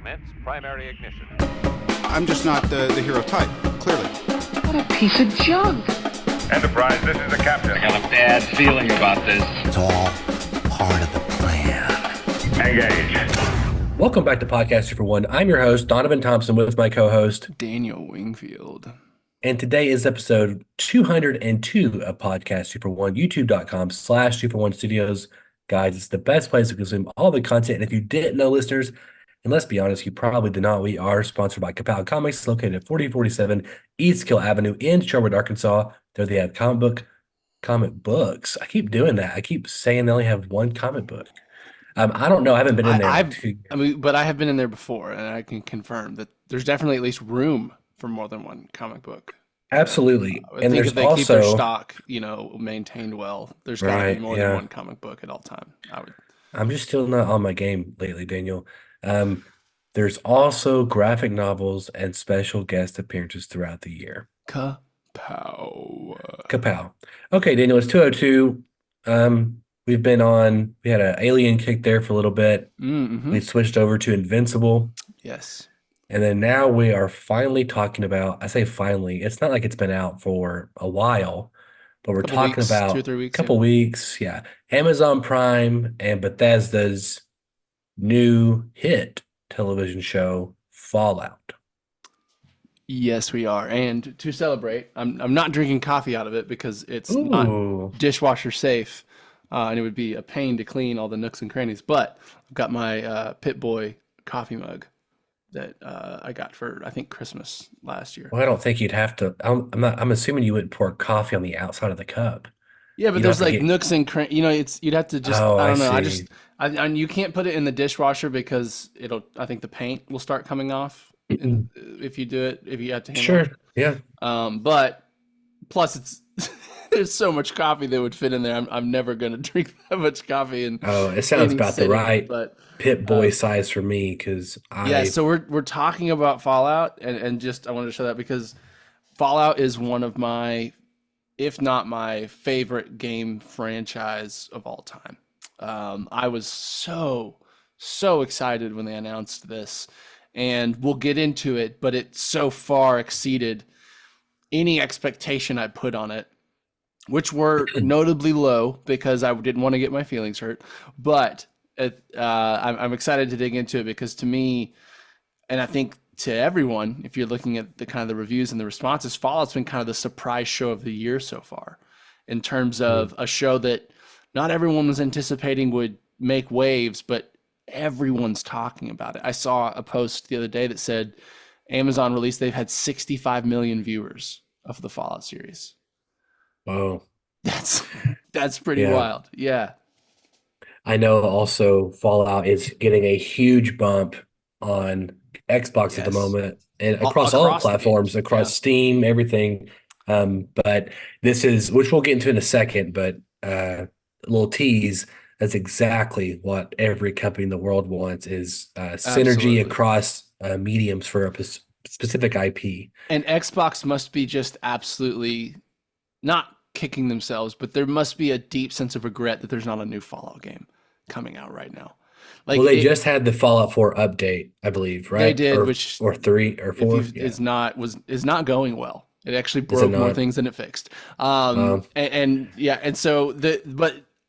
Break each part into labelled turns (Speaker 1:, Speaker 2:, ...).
Speaker 1: Commence primary ignition.
Speaker 2: I'm just not the hero type, clearly.
Speaker 3: What a piece of junk.
Speaker 4: Enterprise, this is the captain.
Speaker 5: I have a bad feeling about this.
Speaker 6: It's all part of the plan.
Speaker 4: Engage.
Speaker 7: Welcome back to Podcast 2 for 1. I'm your host, Donovan Thompson, with my co-host,
Speaker 8: Daniel Wingfield.
Speaker 7: And today is episode 202 of Podcast 2 for 1, youtube.com/2 for 1 studios. Guys, it's the best place to consume all the content. And if you didn't know, listeners, and let's be honest, you probably did not, we are sponsored by Kapow Comics, located at 4047 East Kill Avenue in Sherwood, Arkansas. There they have comic books. I keep doing that. I keep saying they only have one comic book. I don't know. I haven't been in there.
Speaker 8: But I have been in there before, and I can confirm that there's definitely at least room for more than one comic book.
Speaker 7: Absolutely.
Speaker 8: I think if they keep their stock, maintained well, there's got to be more than one comic book at all time.
Speaker 7: I'm just still not on my game lately, Daniel. There's also graphic novels and special guest appearances throughout the year.
Speaker 8: Kapow.
Speaker 7: Okay, Daniel, it's 202. We had an Alien kick there for a little bit.
Speaker 8: Mm-hmm.
Speaker 7: We switched over to Invincible.
Speaker 8: Yes.
Speaker 7: And then now we are finally talking about, I say finally, it's not like it's been out for a while, but we're talking about
Speaker 8: 2 or 3 weeks.
Speaker 7: Couple weeks, yeah. Amazon Prime and Bethesda's new hit television show, Fallout.
Speaker 8: Yes, we are. And to celebrate, I'm not drinking coffee out of it because it's not dishwasher safe. And it would be a pain to clean all the nooks and crannies. But I've got my Pipboy coffee mug that I got for, I think, Christmas last year.
Speaker 7: Well, I don't think you'd have to. I'm assuming you wouldn't pour coffee on the outside of the cup.
Speaker 8: Yeah, but there's like nooks and crannies. You'd have to just. I don't know. You can't put it in the dishwasher because I think the paint will start coming off if you do it. If you have to.
Speaker 7: Sure. Yeah.
Speaker 8: But plus it's. There's so much coffee that would fit in there. I'm never going to drink that much coffee.
Speaker 7: It sounds about the right Pip-Boy size for me
Speaker 8: So we're talking about Fallout and just I wanted to show that because Fallout is one of my, if not my favorite game franchise of all time. I was so excited when they announced this, and we'll get into it, but it so far exceeded any expectation I put on it, which were notably low because I didn't want to get my feelings hurt. But I'm excited to dig into it because to me, and I think to everyone, if you're looking at the kind of the reviews and the responses, Fallout's been kind of the surprise show of the year so far in terms of a show that not everyone was anticipating would make waves, but everyone's talking about it. I saw a post the other day that said Amazon released, they've had 65 million viewers of the Fallout series.
Speaker 7: Wow.
Speaker 8: That's pretty wild. Yeah.
Speaker 7: I know also Fallout is getting a huge bump on Xbox at the moment and across all platforms, across Steam, everything. But this is, which we'll get into in a second, but a little tease, that's exactly what every company in the world wants is synergy across mediums for a specific IP.
Speaker 8: And Xbox must be just absolutely not kicking themselves, but there must be a deep sense of regret that there's not a new Fallout game coming out right now.
Speaker 7: They just had the Fallout 4 update, I believe, right?
Speaker 8: They did,
Speaker 7: or 3 or 4
Speaker 8: is not going well. It actually broke more things than it fixed. But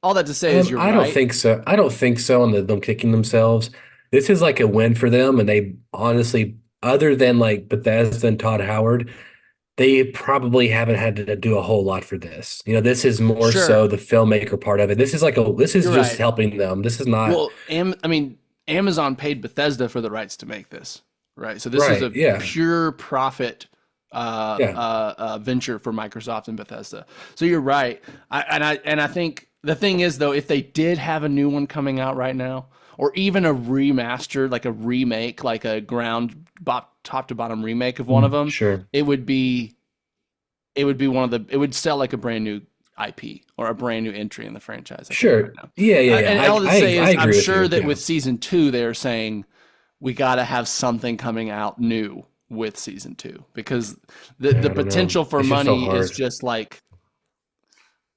Speaker 8: all that to say is you're right.
Speaker 7: I don't think so. I don't think so on them kicking themselves. This is like a win for them, and they honestly, other than like Bethesda and Todd Howard, they probably haven't had to do a whole lot for this. This is more so the filmmaker part of it. This is just helping them. This is not.
Speaker 8: Well, Amazon paid Bethesda for the rights to make this, right? So this is a pure profit venture for Microsoft and Bethesda. So you're right. I think the thing is though, if they did have a new one coming out right now, or even a remaster, like a remake, like a top to bottom remake of one of them, it would sell like a brand new IP or a brand new entry in the franchise.
Speaker 7: Sure.
Speaker 8: Right
Speaker 7: Yeah.
Speaker 8: And all to say is, I'm sure that with season 2, they're saying we got to have something coming out new with season 2 because the potential for money is just like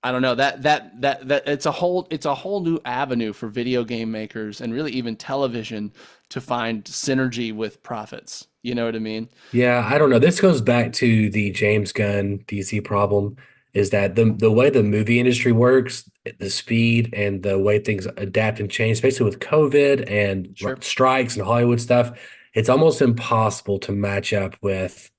Speaker 8: I don't know, that it's a whole new avenue for video game makers and really even television to find synergy with profits. You know what I mean?
Speaker 7: Yeah, I don't know. This goes back to the James Gunn DC problem is that the way the movie industry works, the speed and the way things adapt and change, especially with COVID and
Speaker 8: Sure.
Speaker 7: strikes and Hollywood stuff, it's almost impossible to match up with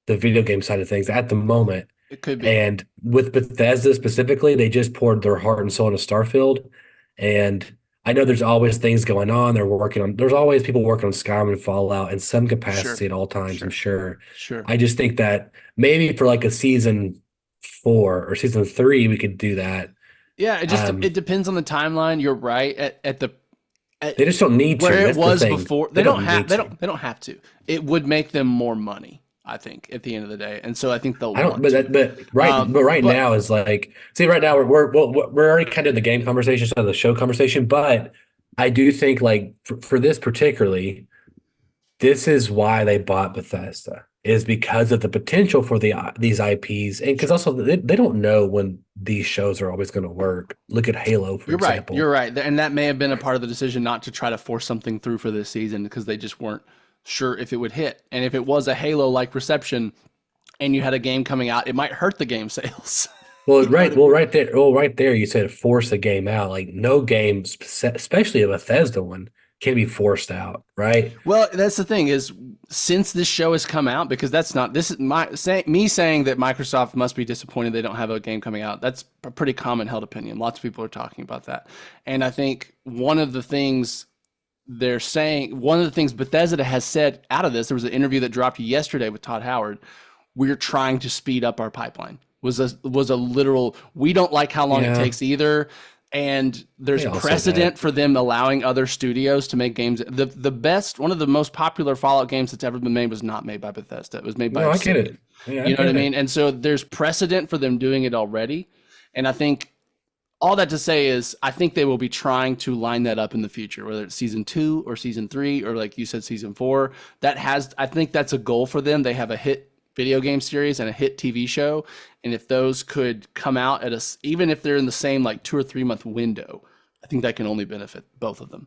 Speaker 7: the video game side of things at the moment.
Speaker 8: It could be.
Speaker 7: And with Bethesda specifically, they just poured their heart and soul into Starfield. And I know there's always things going on. There's always people working on Skyrim and Fallout in some capacity
Speaker 8: Sure.
Speaker 7: at all times, I'm sure.
Speaker 8: Sure.
Speaker 7: I just think that maybe for like a season 4 or season 3, we could do that.
Speaker 8: Yeah, it depends on the timeline. You're right.
Speaker 7: They just don't need to.
Speaker 8: Where it
Speaker 7: That's the
Speaker 8: was
Speaker 7: thing.
Speaker 8: before, they don't have
Speaker 7: need to.
Speaker 8: they don't have to. It would make them more money, I think, at the end of the day. And so I think they'll
Speaker 7: I don't,
Speaker 8: want
Speaker 7: but
Speaker 8: to.
Speaker 7: right now is like, see, right now we're already kind of in the game conversation, instead of the show conversation. But I do think like for this particularly, this is why they bought Bethesda, is because of the potential for these IPs, and because also they don't know when these shows are always going to work. Look at Halo, for example.
Speaker 8: You're right. And that may have been a part of the decision not to try to force something through for this season because they just weren't sure if it would hit. And if it was a Halo-like reception and you had a game coming out, it might hurt the game sales.
Speaker 7: Right there, you said force a game out. Like no game, especially a Bethesda one, can be forced out, right?
Speaker 8: Well, that's the thing is, since this show has come out, because this is me saying that Microsoft must be disappointed they don't have a game coming out. That's a pretty common held opinion. Lots of people are talking about that. And I think one of the things Bethesda has said out of this, there was an interview that dropped yesterday with Todd Howard. We're trying to speed up our pipeline. Was a literal, we don't like how long it takes either. And there's precedent for them allowing other studios to make games. One of the most popular Fallout games that's ever been made was not made by Bethesda. It was made by
Speaker 7: Obsidian. I get it. Yeah,
Speaker 8: you know what I mean? And so there's precedent for them doing it already. And I think all that to say is I think they will be trying to line that up in the future, whether it's season 2 or season 3, or like you said, season 4. I think that's a goal for them. They have a hit video game series and a hit TV show. And if those could come out even if they're in the same like 2 or 3 month window, I think that can only benefit both of them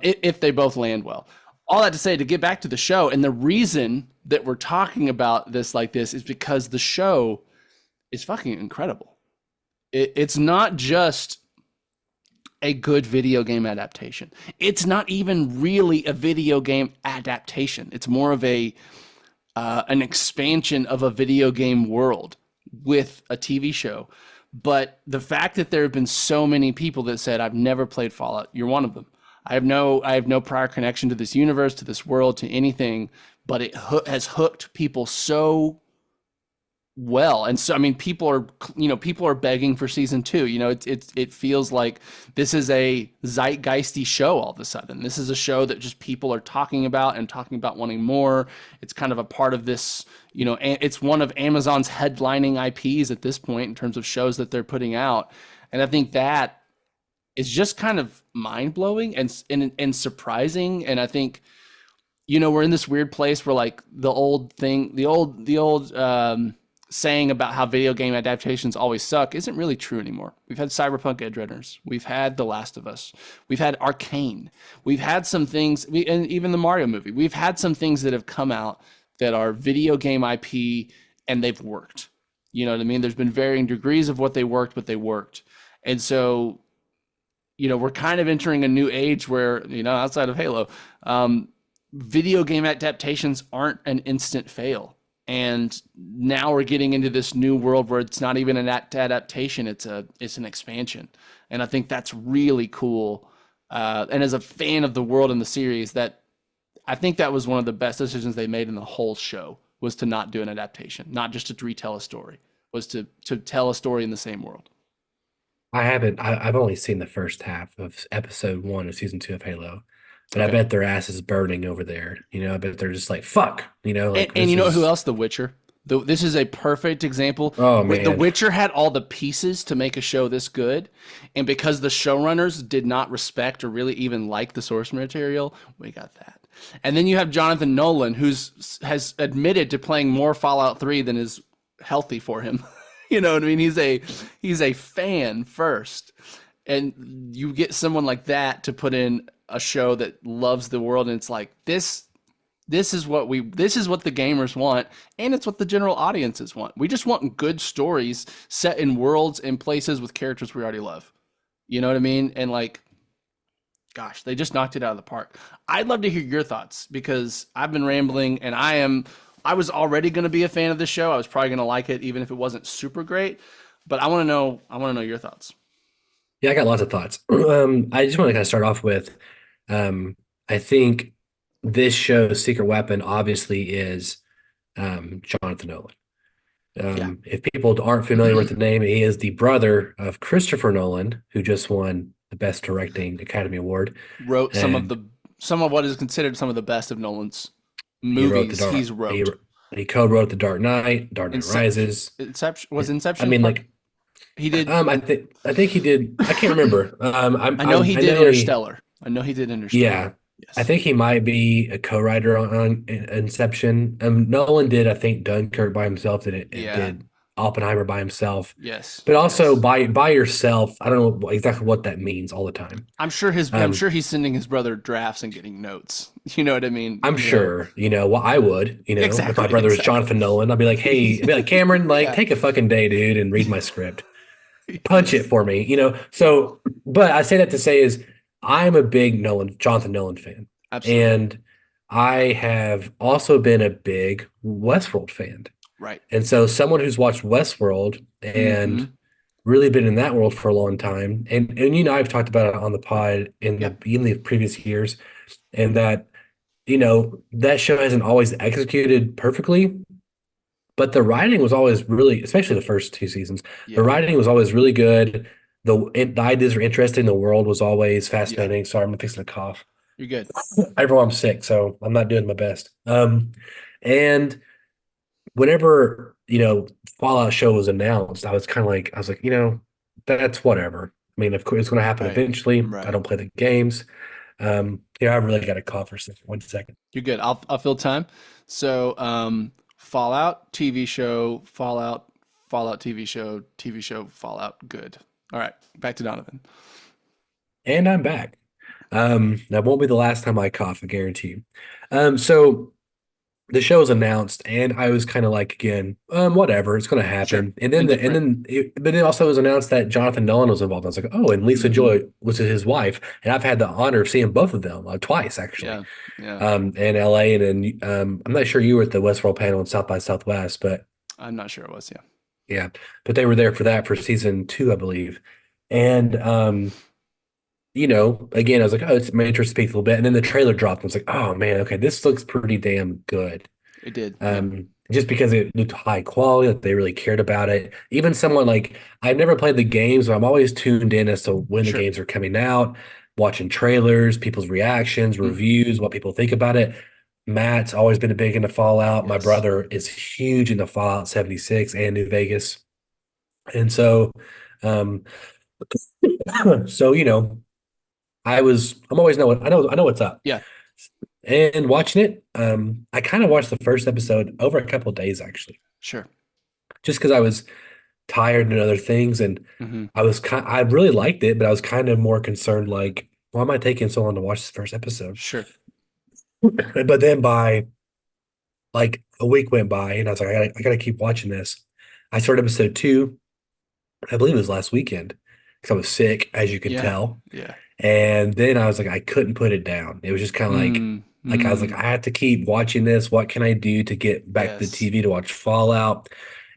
Speaker 8: if they both land well. All that to say, to get back to the show, and the reason that we're talking about this like this is because the show is fucking incredible. It's not just a good video game adaptation. It's not even really a video game adaptation. It's more of an expansion of a video game world with a TV show. But the fact that there have been so many people that said, I've never played Fallout, you're one of them. I have no prior connection to this universe, to this world, to anything, but it has hooked people so well. And so, I mean, people are begging for season 2. It feels like this is a zeitgeisty show all of a sudden. This is a show that just people are talking about wanting more. It's kind of a part of this, it's one of Amazon's headlining IPs at this point in terms of shows that they're putting out. And I think that is just kind of mind-blowing and surprising. And I think, we're in this weird place where like the old saying about how video game adaptations always suck isn't really true anymore. We've had Cyberpunk Edge Runners. We've had The Last of Us. We've had Arcane. We've had some things, and even the Mario movie. We've had some things that have come out that are video game IP, and they've worked. You know what I mean? There's been varying degrees of what they worked, but they worked. And so, we're kind of entering a new age where, outside of Halo, video game adaptations aren't an instant fail. And now we're getting into this new world where it's not even an adaptation; it's an expansion, and I think that's really cool. And as a fan of the world and the series, I think that was one of the best decisions they made in the whole show, was to not do an adaptation, not just to retell a story, was to tell a story in the same world.
Speaker 7: I haven't. I've only seen the first half of episode 1 of season 2 of Halo. But
Speaker 8: Okay.
Speaker 7: I bet their ass is burning over there. I bet they're just like, fuck.
Speaker 8: And you know who else? The Witcher. This is a perfect example.
Speaker 7: Oh, man.
Speaker 8: The Witcher had all the pieces to make a show this good. And because the showrunners did not respect or really even like the source material, we got that. And then you have Jonathan Nolan, has admitted to playing more Fallout 3 than is healthy for him. You know what I mean? He's a fan first, and you get someone like that to put in a show that loves the world, and it's like this is what the gamers want, and it's what the general audiences want. We just want good stories set in worlds and places with characters we already love. You know what I mean? And like, gosh, they just knocked it out of the park. I'd love to hear your thoughts because I've been rambling, and I was already going to be a fan of this show. I was probably going to like it even if it wasn't super great, but I want to know your thoughts.
Speaker 7: Yeah, I got lots of thoughts. I just want to kind of start off with, I think this show's secret weapon obviously is Jonathan Nolan.
Speaker 8: Yeah.
Speaker 7: If people aren't familiar with the name, he is the brother of Christopher Nolan, who just won the Best Directing Academy Award.
Speaker 8: Wrote some of
Speaker 7: And
Speaker 8: what is considered some of the best of Nolan's
Speaker 7: he wrote
Speaker 8: movies he's wrote.
Speaker 7: He co-wrote The Dark Knight, Dark Knight Rises.
Speaker 8: Inception.
Speaker 7: I mean, like,
Speaker 8: he did.
Speaker 7: I think he did. I can't remember.
Speaker 8: I know he did Interstellar. I know he did Interstellar.
Speaker 7: Yeah.
Speaker 8: Yes.
Speaker 7: I think he might be a co-writer on Inception. Nolan did, I think, Dunkirk by himself. Did Oppenheimer by himself.
Speaker 8: Yes.
Speaker 7: But also by yourself. I don't know exactly what that means all the time.
Speaker 8: I'm sure he's sending his brother drafts and getting notes. You know what I mean?
Speaker 7: I'm sure. Well, I would. If my brother was Jonathan Nolan, I'd be like, hey, Cameron, take a fucking day, dude, and read my script. Punch it for me. So, but I say that to say is, I'm a big Jonathan Nolan fan.
Speaker 8: Absolutely.
Speaker 7: And I have also been a big Westworld fan.
Speaker 8: Right.
Speaker 7: And so someone who's watched Westworld and really been in that world for a long time, and I've talked about it on the pod in the previous years, and that, that show hasn't always executed perfectly, but the writing was always really, especially the first two seasons, the writing was always really good. The ideas are interesting. The world was always fascinating. Yeah. Sorry, I'm fixing to cough.
Speaker 8: You're good.
Speaker 7: I'm sick, so I'm not doing my best. And whenever, Fallout show was announced, I was like, that's whatever. I mean, of course, it's going to happen eventually. Right. I don't play the games. I really got to cough for 1 second.
Speaker 8: You're good. I'll fill time. So, Fallout TV show, Fallout TV show, Fallout. Good. All right, back to Donovan.
Speaker 7: And I'm back. That won't be the last time I cough, I guarantee you. So the show was announced, and I was kind of like, again, whatever, it's going to happen. Sure. But it also was announced that Jonathan Nolan was involved. I was like, oh, and Lisa Joy was his wife, and I've had the honor of seeing both of them twice, actually. Yeah. In LA, and then I'm not sure you were at the Westworld panel in South by Southwest, but
Speaker 8: I'm not sure it was. Yeah.
Speaker 7: Yeah, but they were there for season 2, I believe. And, again, I was like, oh, it's my interest peaked a little bit. And then the trailer dropped. I was like, oh, man, okay, this looks pretty damn good.
Speaker 8: It did.
Speaker 7: Just because it looked high quality, that they really cared about it. Even someone like, I've never played the games, but I'm always tuned in as to when the games are coming out, watching trailers, people's reactions, reviews, what people think about it. Matt's always been a big into Fallout. Yes. My brother is huge into Fallout 76 and New Vegas. And so, I'm always I know what's up.
Speaker 8: Yeah.
Speaker 7: And watching it, I kind of watched the first episode over a couple of days, actually.
Speaker 8: Sure.
Speaker 7: Just because I was tired and other things, and I really liked it, but I was kind of more concerned, like, why am I taking so long to watch this first episode?
Speaker 8: Sure.
Speaker 7: But then by like a week went by, and I was like, I gotta keep watching this. I started episode 2, I believe it was last weekend, because I was sick, as you can tell.
Speaker 8: Yeah.
Speaker 7: And then I was like, I couldn't put it down. It was just kind of like I was like, I have to keep watching this. What can I do to get back to the TV to watch Fallout?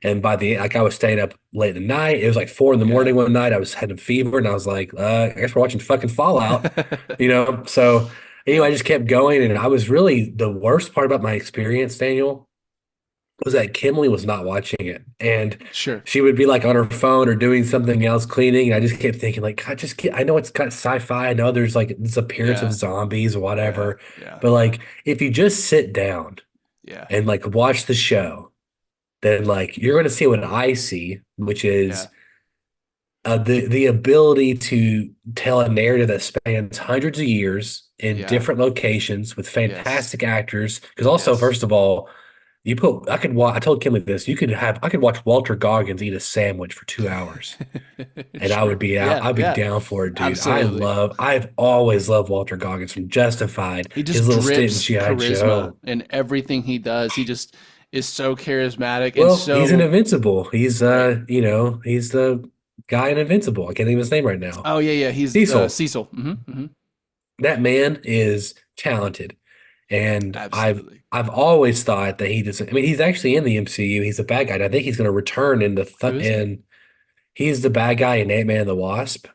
Speaker 7: And by the end, I was staying up late at night. It was like 4 a.m. one night. I was having fever, and I was like, I guess we're watching fucking Fallout, So anyway, I just kept going, and I was really, the worst part about my experience, Daniel, was that Kimberly was not watching it, and she would be like on her phone or doing something else, cleaning, and I just kept thinking, like, God, I know it's got sci-fi, I know there's like this appearance of zombies or whatever, but like, if you just sit down and like watch the show, then like you're going to see what I see, which is the ability to tell a narrative that spans hundreds of years in different locations with fantastic actors. Because also, first of all, I could watch. I told Kimmy this. I could watch Walter Goggins eat a sandwich for 2 hours, and I would
Speaker 8: Sure.
Speaker 7: be out.
Speaker 8: Yeah,
Speaker 7: I'd be
Speaker 8: yeah.
Speaker 7: down for it, dude.
Speaker 8: Absolutely.
Speaker 7: I've always loved Walter Goggins from Justified.
Speaker 8: He just
Speaker 7: His little stint in
Speaker 8: drips
Speaker 7: GI
Speaker 8: charisma
Speaker 7: Joe.
Speaker 8: in everything he does. He just is so charismatic and
Speaker 7: Well, he's an
Speaker 8: so
Speaker 7: Invincible. He's
Speaker 8: right.
Speaker 7: he's the guy in Invincible. I can't think of his name right now.
Speaker 8: Oh yeah, yeah. He's
Speaker 7: Cecil.
Speaker 8: Cecil. Hmm.
Speaker 7: That man is talented, and
Speaker 8: Absolutely.
Speaker 7: I've always thought that he doesn't. I mean, he's actually in the MCU. He's a bad guy. And I think he's going to return in
Speaker 8: Who is he?
Speaker 7: and he's the bad guy in Ant-Man and the Wasp,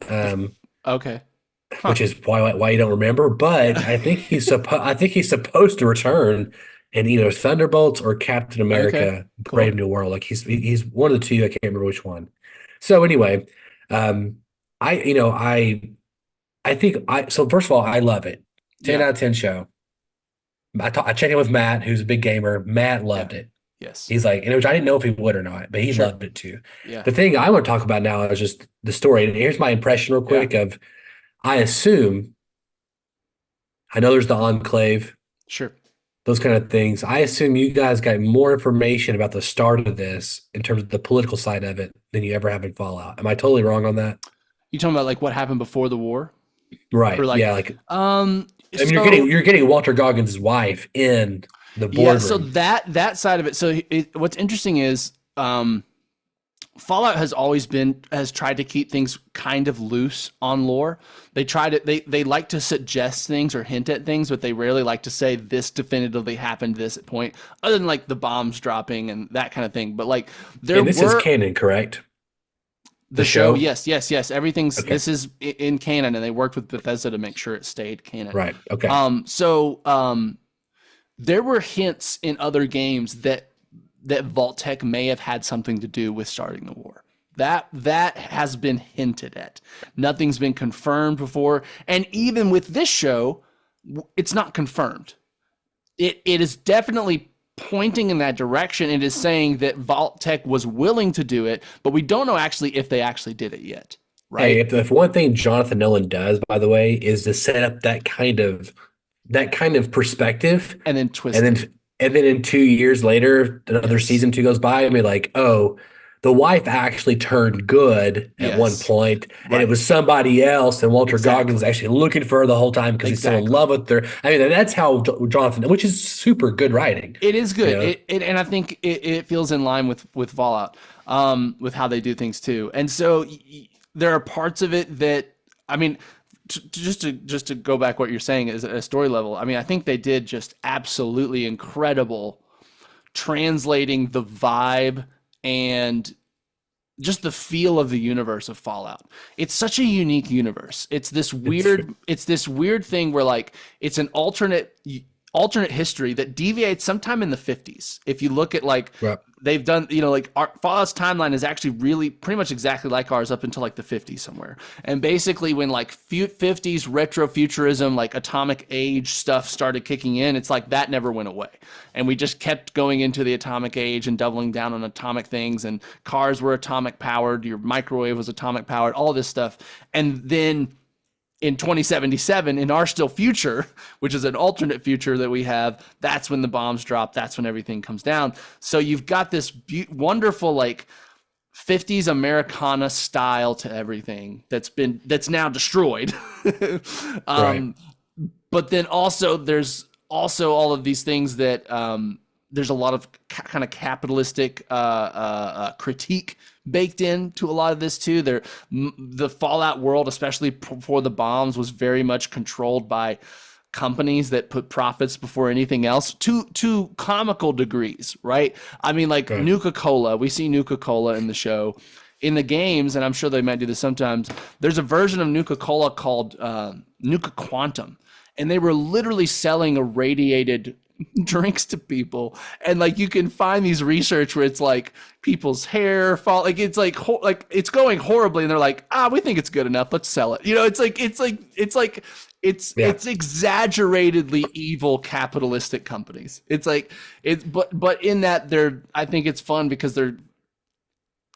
Speaker 7: um,
Speaker 8: Okay. Huh.
Speaker 7: which is why you don't remember. But
Speaker 8: Yeah.
Speaker 7: I think he's supposed to return in either Thunderbolts or Captain
Speaker 8: Okay.
Speaker 7: America: Brave
Speaker 8: Cool.
Speaker 7: New World. Like he's one of the two. I can't remember which one. So anyway, um, I you know I think so first of all, I love it. 10
Speaker 8: Yeah.
Speaker 7: out of 10 show. I checked in with Matt, who's a big gamer. Matt
Speaker 8: Yeah.
Speaker 7: loved it.
Speaker 8: Yes.
Speaker 7: He's like, which I didn't know if he would or not, but he
Speaker 8: Sure.
Speaker 7: loved it too.
Speaker 8: Yeah.
Speaker 7: The thing I want to talk about now is just the story. And here's my impression real
Speaker 8: Yeah.
Speaker 7: quick of I assume I know there's the Enclave,
Speaker 8: Sure.
Speaker 7: those kind of things. I assume you guys got more information about the start of this in terms of the political side of it than you ever have in Fallout. Am I totally wrong on that?
Speaker 8: You talking about like what happened before the war? Or
Speaker 7: Right.
Speaker 8: like
Speaker 7: Yeah, like I mean,
Speaker 8: so
Speaker 7: you're getting Walter Goggins' wife in the
Speaker 8: yeah, so
Speaker 7: boardroom.
Speaker 8: that side of it. So what's interesting is Fallout has tried to keep things kind of loose on lore. They like to suggest things or hint at things, but they rarely like to say this definitively happened this point, other than like the bombs dropping and that kind of thing. But like there
Speaker 7: And this is canon, correct?
Speaker 8: the show,
Speaker 7: show?
Speaker 8: yes. Everything's
Speaker 7: Okay.
Speaker 8: this is in canon, and they worked with Bethesda to make sure it stayed canon.
Speaker 7: Right. Okay.
Speaker 8: There were hints in other games that Vault-Tec may have had something to do with starting the war. That has been hinted at. Nothing's been confirmed before, and even with this show, it's not confirmed. It is definitely pointing in that direction. It is saying that Vault-Tec was willing to do it, but we don't know actually if they actually did it yet. Right?
Speaker 7: Hey, if one thing Jonathan Nolan does, by the way, is to set up that kind of perspective,
Speaker 8: And then twist
Speaker 7: and
Speaker 8: it.
Speaker 7: then in 2 years later, another
Speaker 8: Yes.
Speaker 7: season two goes by, and be like, oh, the wife actually turned good at one
Speaker 8: Yes.
Speaker 7: point, and
Speaker 8: Right.
Speaker 7: it was somebody else, and Walter
Speaker 8: Exactly.
Speaker 7: Goggins actually looking for her the whole time because he's still in
Speaker 8: Exactly.
Speaker 7: love with her. I mean, that's how Jonathan, which is super good writing.
Speaker 8: It is good.
Speaker 7: You know?
Speaker 8: And I think it feels in line with Fallout, with how they do things too. And so there are parts of it that, I mean, just to go back what you're saying is at a story level. I mean, I think they did just absolutely incredible translating the vibe and just the feel of the universe of Fallout. It's such a unique universe. It's this weird thing where like it's an alternate history that deviates sometime in the 50s. If you look at like
Speaker 7: Right.
Speaker 8: they've done, like Fallout's timeline is actually really pretty much exactly like ours up until like the 50s somewhere. And basically when like 50s retrofuturism, like atomic age stuff started kicking in, it's like that never went away. And we just kept going into the atomic age and doubling down on atomic things, and cars were atomic powered, your microwave was atomic powered, all this stuff. And then in 2077, in our still future, which is an alternate future that we have, that's when the bombs drop. That's when everything comes down. So you've got this wonderful like 50s Americana style to everything that's now destroyed.
Speaker 7: Right.
Speaker 8: But then also there's also all of these things that there's a lot of kind of capitalistic critique baked into a lot of this too. The Fallout world, especially before the bombs, was very much controlled by companies that put profits before anything else to comical degrees, right? I mean, like
Speaker 7: Right.
Speaker 8: Nuka-Cola. We see Nuka-Cola in the show. In the games, and I'm sure they might do this sometimes, there's a version of Nuka-Cola called Nuka Quantum, and they were literally selling irradiated drinks to people. And like you can find these research where it's like people's hair fall, like it's like it's going horribly, and they're like, we think it's good enough, let's sell it. It's
Speaker 7: Yeah.
Speaker 8: it's exaggeratedly evil capitalistic companies. It's like but in that I think it's fun because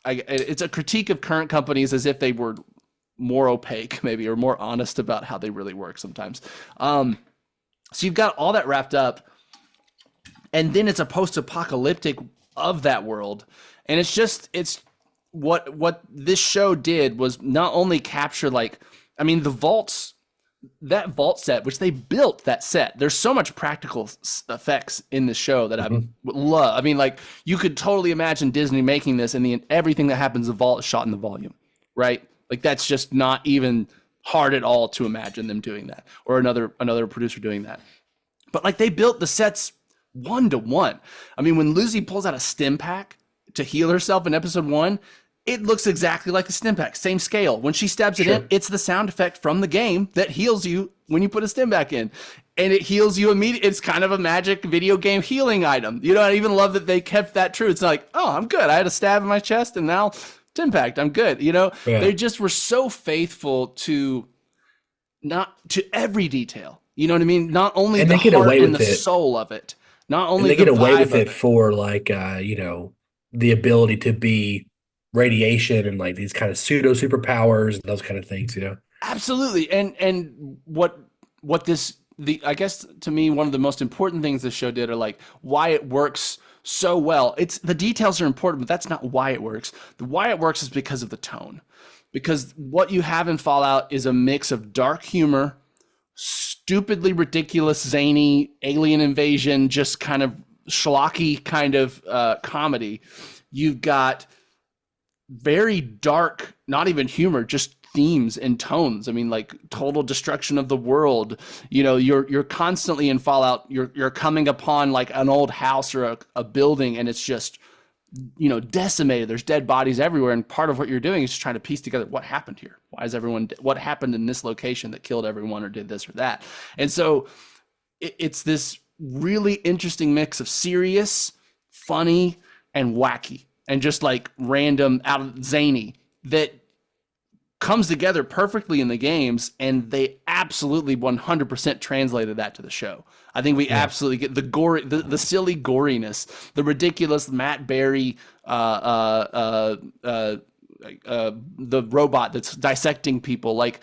Speaker 8: it's a critique of current companies as if they were more opaque maybe, or more honest about how they really work sometimes. So you've got all that wrapped up. and then it's a post-apocalyptic of that world, and it's what this show did was not only capture, like, I mean, the vaults, that vault set, which they built that set. There's so much practical effects in the show that I love. I mean, like, you could totally imagine Disney making this, and everything that happens in the vault is shot in the volume, right? Like, that's just not even hard at all to imagine them doing that, or another producer doing that. But like, they built the sets 1-to-1. I mean, when Lucy pulls out a stim pack to heal herself in episode 1, it looks exactly like a stim pack, same scale. When she stabs it in, it's the sound effect from the game that heals you when you put a stim pack in. And it heals you immediately. It's kind of a magic video game healing item. You know, I even love that they kept that true. It's like, oh, I'm good. I had a stab in my chest, and now stim packed. I'm good. You know, they just were so faithful to every detail. You know what I mean? Not only the heart and the soul of it. Not only
Speaker 7: they get away with it for, like, you know, the ability to be radiation and like these kind of pseudo superpowers and those kind of things, you know.
Speaker 8: Absolutely. And what I guess, to me, one of the most important things this show did are like why it works so well. It's the details are important, but that's not why it works. The why it works is because of the tone. Because what you have in Fallout is a mix of dark humor, stupidly ridiculous, zany alien invasion, just kind of schlocky kind of comedy. You've got very dark, not even humor, just themes and tones. I mean, like total destruction of the world. You know, you're constantly in Fallout. You're coming upon like an old house or a building, and it's just, you know, decimated. There's dead bodies everywhere, and part of what you're doing is just trying to piece together what happened here. Why is everyone? What happened in this location that killed everyone or did this or that? And so it's this really interesting mix of serious, funny, and wacky, and just like random, out of zany, that comes together perfectly in the games, and they absolutely 100% translated that to the show. I think we absolutely get the gory, the silly goriness, the ridiculous Matt Berry, the robot that's dissecting people, like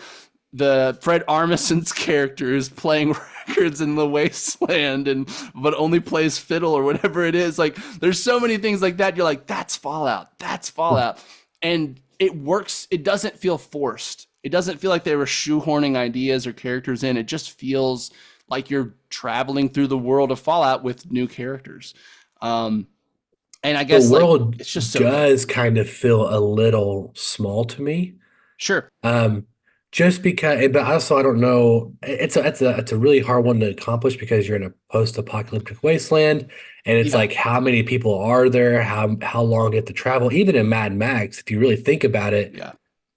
Speaker 8: the Fred Armisen's character is playing records in the wasteland but only plays fiddle or whatever it is. Like, there's so many things like that. You're like, that's Fallout. And it works. It doesn't feel forced. It doesn't feel like they were shoehorning ideas or characters in. It just feels like you're traveling through the world of Fallout with new characters. And I guess
Speaker 7: the world
Speaker 8: it's just so
Speaker 7: does kind of feel a little small to me.
Speaker 8: Sure.
Speaker 7: Just because, but also I don't know. It's a really hard one to accomplish because you're in a post-apocalyptic wasteland, and it's like, how many people are there? How long do you have to travel? Even in Mad Max, if you really think about it,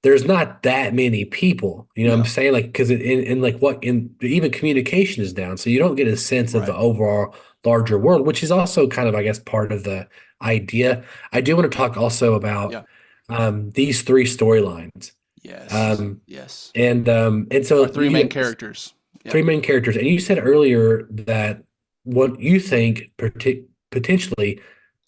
Speaker 7: there's not that many people. You know what I'm saying? Like, because even communication is down, so you don't get a sense of the overall larger world, which is also kind of, I guess, part of the idea. I do want to talk also about these three storylines.
Speaker 8: Yes.
Speaker 7: And so
Speaker 8: three main characters.
Speaker 7: Three main characters. And you said earlier that what you think potentially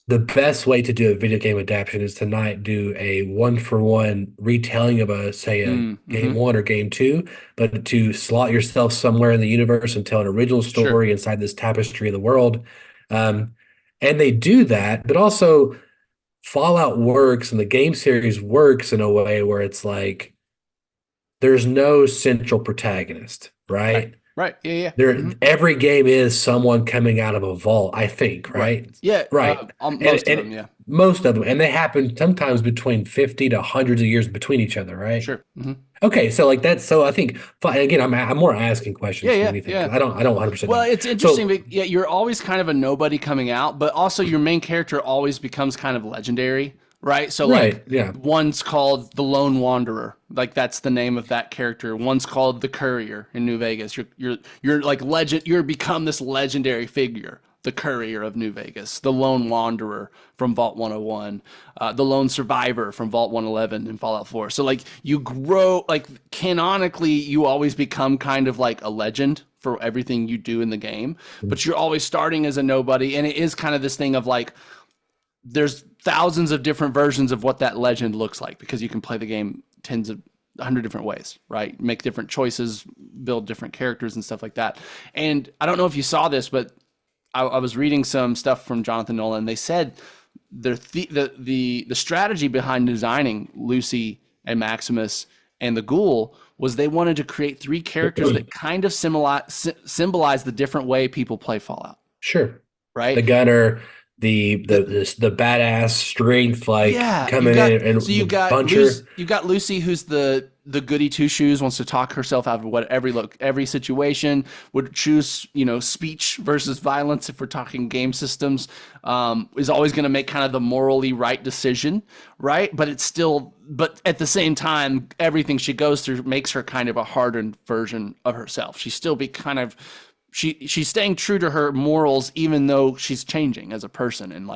Speaker 7: the best way to do a video game adaptation is to not do a one-for-one retelling of game one or game two, but to slot yourself somewhere in the universe and tell an original story inside this tapestry of the world. And they do that, but also Fallout works and the game series works in a way where it's like there's no central protagonist, right?
Speaker 8: Right. Yeah.
Speaker 7: Every game is someone coming out of a vault, I think, right?
Speaker 8: Yeah.
Speaker 7: Right.
Speaker 8: Most of them, yeah.
Speaker 7: Most of them. And they happen sometimes between 50 to hundreds of years between each other, right?
Speaker 8: Sure. Mm-hmm.
Speaker 7: Okay, so like that's I think again I'm more asking questions than anything. I don't 100%.
Speaker 8: Well, it's interesting. But you're always kind of a nobody coming out, but also your main character always becomes kind of legendary, right? So one's called the Lone Wanderer, like that's the name of that character. One's called the Courier in New Vegas. You're like legend. You're become this legendary figure. The Courier of New Vegas, the Lone Wanderer from Vault 101, the Lone Survivor from Vault 111 in Fallout 4. So like you grow, like canonically, you always become kind of like a legend for everything you do in the game, but you're always starting as a nobody. And it is kind of this thing of like, there's thousands of different versions of what that legend looks like because you can play the game 100 different ways, right? Make different choices, build different characters and stuff like that. And I don't know if you saw this, but I was reading some stuff from Jonathan Nolan. They said the strategy behind designing Lucy and Maximus and the Ghoul was they wanted to create three characters that kind of symbolize the different way people play Fallout.
Speaker 7: Sure.
Speaker 8: Right.
Speaker 7: The gunner, the badass strength, like coming in and
Speaker 8: so you've got Lucy, who's the goody two shoes, wants to talk herself out of every situation, would choose, speech versus violence if we're talking game systems, is always going to make kind of the morally right decision, right? But at the same time, everything she goes through makes her kind of a hardened version of herself. She's still she's staying true to her morals, even though she's changing as a person and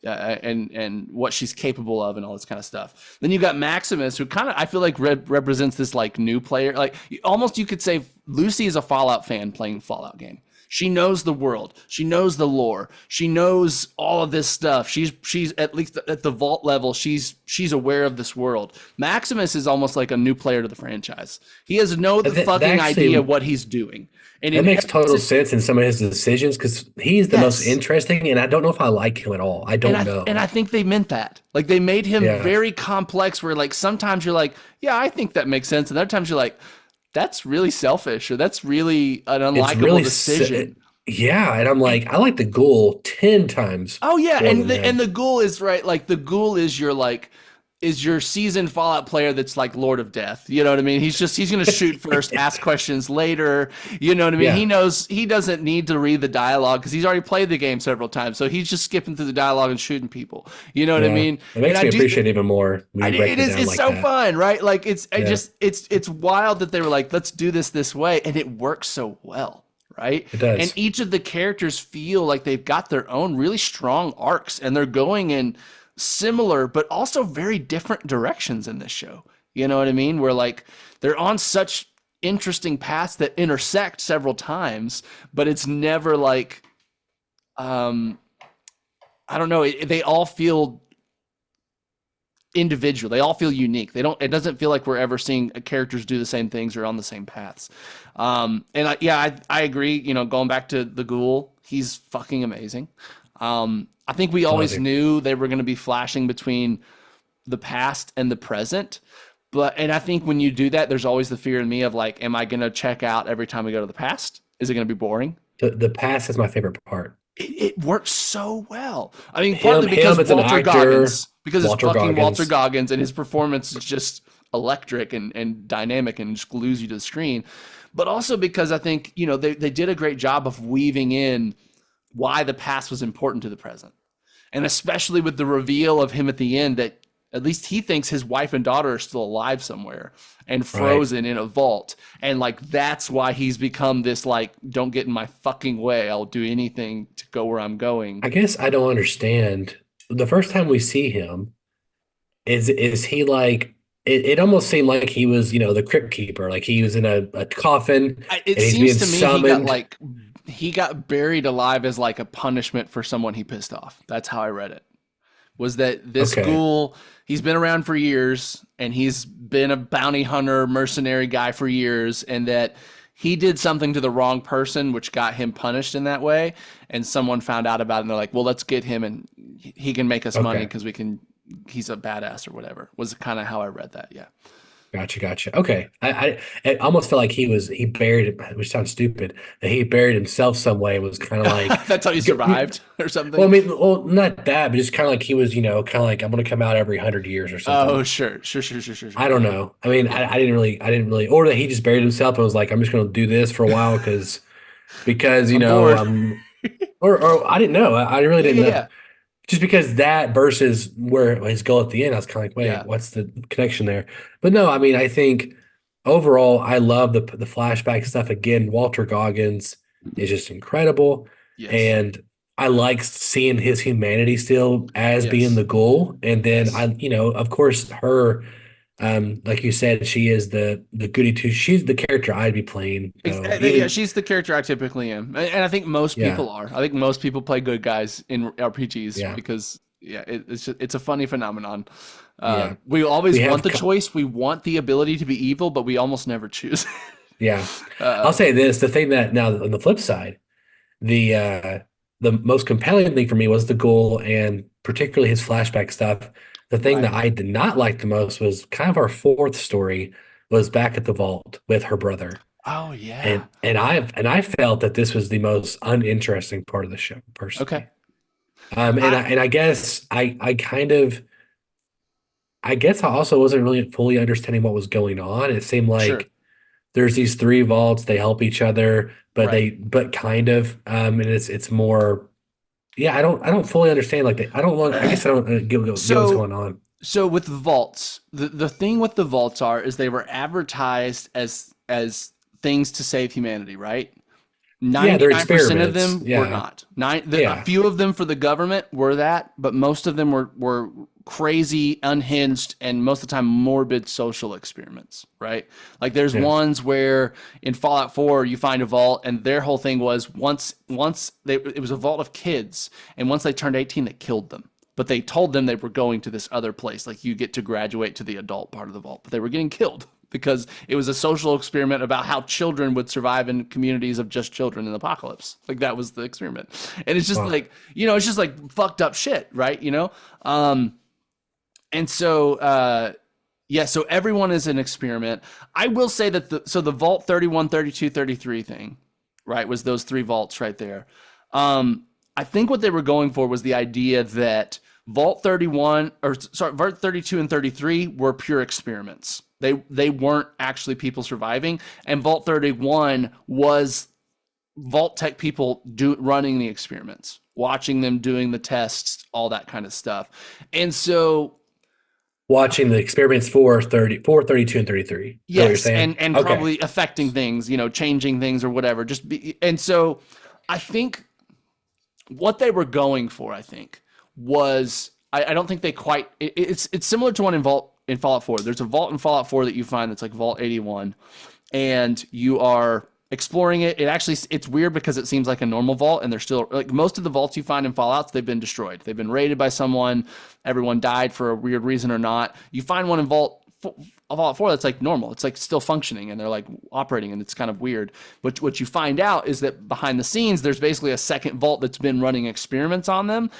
Speaker 8: and what she's capable of and all this kind of stuff. Then you got Maximus, who kind of, I feel like represents this like new player. Like almost you could say Lucy is a Fallout fan playing a Fallout game. She knows the world. She knows the lore. She knows all of this stuff. She's at least at the vault level. She's aware of this world. Maximus is almost like a new player to the franchise. He has no fucking idea what he's doing. And
Speaker 7: it makes total sense in some of his decisions because he's the most interesting, and I don't know if I like him at all. I don't know.
Speaker 8: And I think they meant that. Like they made him very complex where like sometimes you're like, yeah, I think that makes sense. And other times you're like, that's really selfish or that's really an unlikable decision.
Speaker 7: Yeah, and I'm like, I like the Ghoul 10 times.
Speaker 8: Oh yeah, and the Ghoul is right. Like the Ghoul is your seasoned Fallout player that's like Lord of Death. You know what I mean? He's going to shoot first, ask questions later. You know what I mean? Yeah. He knows he doesn't need to read the dialogue because he's already played the game several times. So he's just skipping through the dialogue and shooting people. You know what I mean?
Speaker 7: It makes me appreciate it even more.
Speaker 8: It's so fun, right? Like it's wild that they were like, let's do this way. And it works so well. Right.
Speaker 7: It does.
Speaker 8: And each of the characters feel like they've got their own really strong arcs and they're going in similar but also very different directions in this show. You know what I mean? Where like they're on such interesting paths that intersect several times, but it's never like I don't know, they all feel individual. They all feel unique. It doesn't feel like we're ever seeing characters do the same things or on the same paths. I agree, going back to the Ghoul, he's fucking amazing. I think we always knew they were going to be flashing between the past and the present. And I think when you do that, there's always the fear in me of like, am I going to check out every time we go to the past? Is it going to be boring?
Speaker 7: The past is my favorite part.
Speaker 8: It works so well. I mean, partly because Walter Goggins, Walter Goggins, and his performance is just electric and dynamic and just glues you to the screen. But also because I think, they did a great job of weaving in why the past was important to the present. And especially with the reveal of him at the end that at least he thinks his wife and daughter are still alive somewhere and frozen in a vault. And like, that's why he's become this, like, don't get in my fucking way. I'll do anything to go where I'm going.
Speaker 7: I guess I don't understand. The first time we see him, is he like, it almost seemed like he was, the crypt keeper. Like he was in a coffin.
Speaker 8: It seems to me summoned. He got buried alive as like a punishment for someone he pissed off. That's how I read it. Was that this Ghoul, he's been around for years and he's been a bounty hunter, mercenary guy for years, and that he did something to the wrong person, which got him punished in that way. And someone found out about it and they're like, well, let's get him and he can make us money because he's a badass or whatever, was kind of how I read that. Yeah.
Speaker 7: Gotcha. Okay. I almost felt like he buried it, which sounds stupid, that he buried himself some way. It was kind of like
Speaker 8: that's how he survived or something.
Speaker 7: Well, not that, but just kind of like he was, kind of like, I'm going to come out every 100 years or something.
Speaker 8: Oh, sure.
Speaker 7: I don't know. I mean, I didn't really, or that he just buried himself and was like, I'm just going to do this for a while because or I didn't know. I really didn't know. Yeah. Just because that versus where his goal at the end, I was kind of like, wait, what's the connection there? But no, I mean, I think overall, I love the flashback stuff. Again, Walter Goggins is just incredible. Yes. And I like seeing his humanity still as being the Ghoul. And then of course, her, like you said, she is the goody two. She's the character I'd be playing.
Speaker 8: She's the character I typically am, and I think most people are. I think most people play good guys in RPGs because it's a funny phenomenon. We always want the choice. We want the ability to be evil, but we almost never choose.
Speaker 7: I'll say this: the thing that now on the flip side, the the most compelling thing for me was the Ghoul and particularly his flashback stuff. The thing that
Speaker 8: Right.
Speaker 7: I did not like the most was kind of our fourth story was back at the vault with her brother.
Speaker 8: Oh yeah.
Speaker 7: And I felt that this was the most uninteresting part of the show,
Speaker 8: Okay.
Speaker 7: personally. And
Speaker 8: I
Speaker 7: I guess I guess I also wasn't really fully understanding what was going on. It seemed
Speaker 8: Sure.
Speaker 7: like there's these three vaults, they help each other,
Speaker 8: Right.
Speaker 7: but kind of, and it's more, yeah, I don't fully understand. Like, I don't want, I guess I don't get what's
Speaker 8: So
Speaker 7: going on.
Speaker 8: so with the vaults, the thing with the vaults is they were advertised as things to save humanity, right?
Speaker 7: Yeah, they're
Speaker 8: 99% of
Speaker 7: experiments.
Speaker 8: them were
Speaker 7: Yeah,
Speaker 8: not. A
Speaker 7: yeah,
Speaker 8: few of them for the government were that, but most of them were crazy, unhinged, and most of the time morbid social experiments, right? Like there's
Speaker 7: yeah.
Speaker 8: ones where in Fallout 4 you find a vault and their whole thing was it was a vault of kids, and once they turned 18 they killed them. But they told them they were going to this other place, like you get to graduate to the adult part of the vault, but they were getting killed because it was a social experiment about how children would survive in communities of just children in the apocalypse. Like that was the experiment. And it's just
Speaker 7: Wow.
Speaker 8: like, it's just like fucked up shit, right? And so yeah, so everyone is an experiment. I will say that the vault 31, 32, 33 thing, right, was those three vaults right there. I think what they were going for was the idea that Vault 31 or sorry, Vault 32 and 33 were pure experiments. They weren't actually people surviving, and Vault 31 was Vault Tech people running the experiments, watching them doing the tests, all that kind of stuff. And so
Speaker 7: Watching the experiments for 4, 32, and 33. Is that what you're
Speaker 8: yes,
Speaker 7: saying?
Speaker 8: and
Speaker 7: Okay.
Speaker 8: probably affecting things, changing things or whatever. And so I think what they were going for, I think, was I don't think they quite. It's similar to one in Fallout 4. There's a vault in Fallout 4 that you find that's like Vault 81, and you are exploring it. It's weird because it seems like a normal vault, and they're still like most of the vaults you find in Fallout's they've been destroyed. They've been raided by someone. Everyone died for a weird reason or not. You find one in Fallout 4 that's like normal. It's like still functioning and they're like operating, and it's kind of weird. But what you find out is that behind the scenes, there's basically a second vault that's been running experiments on them,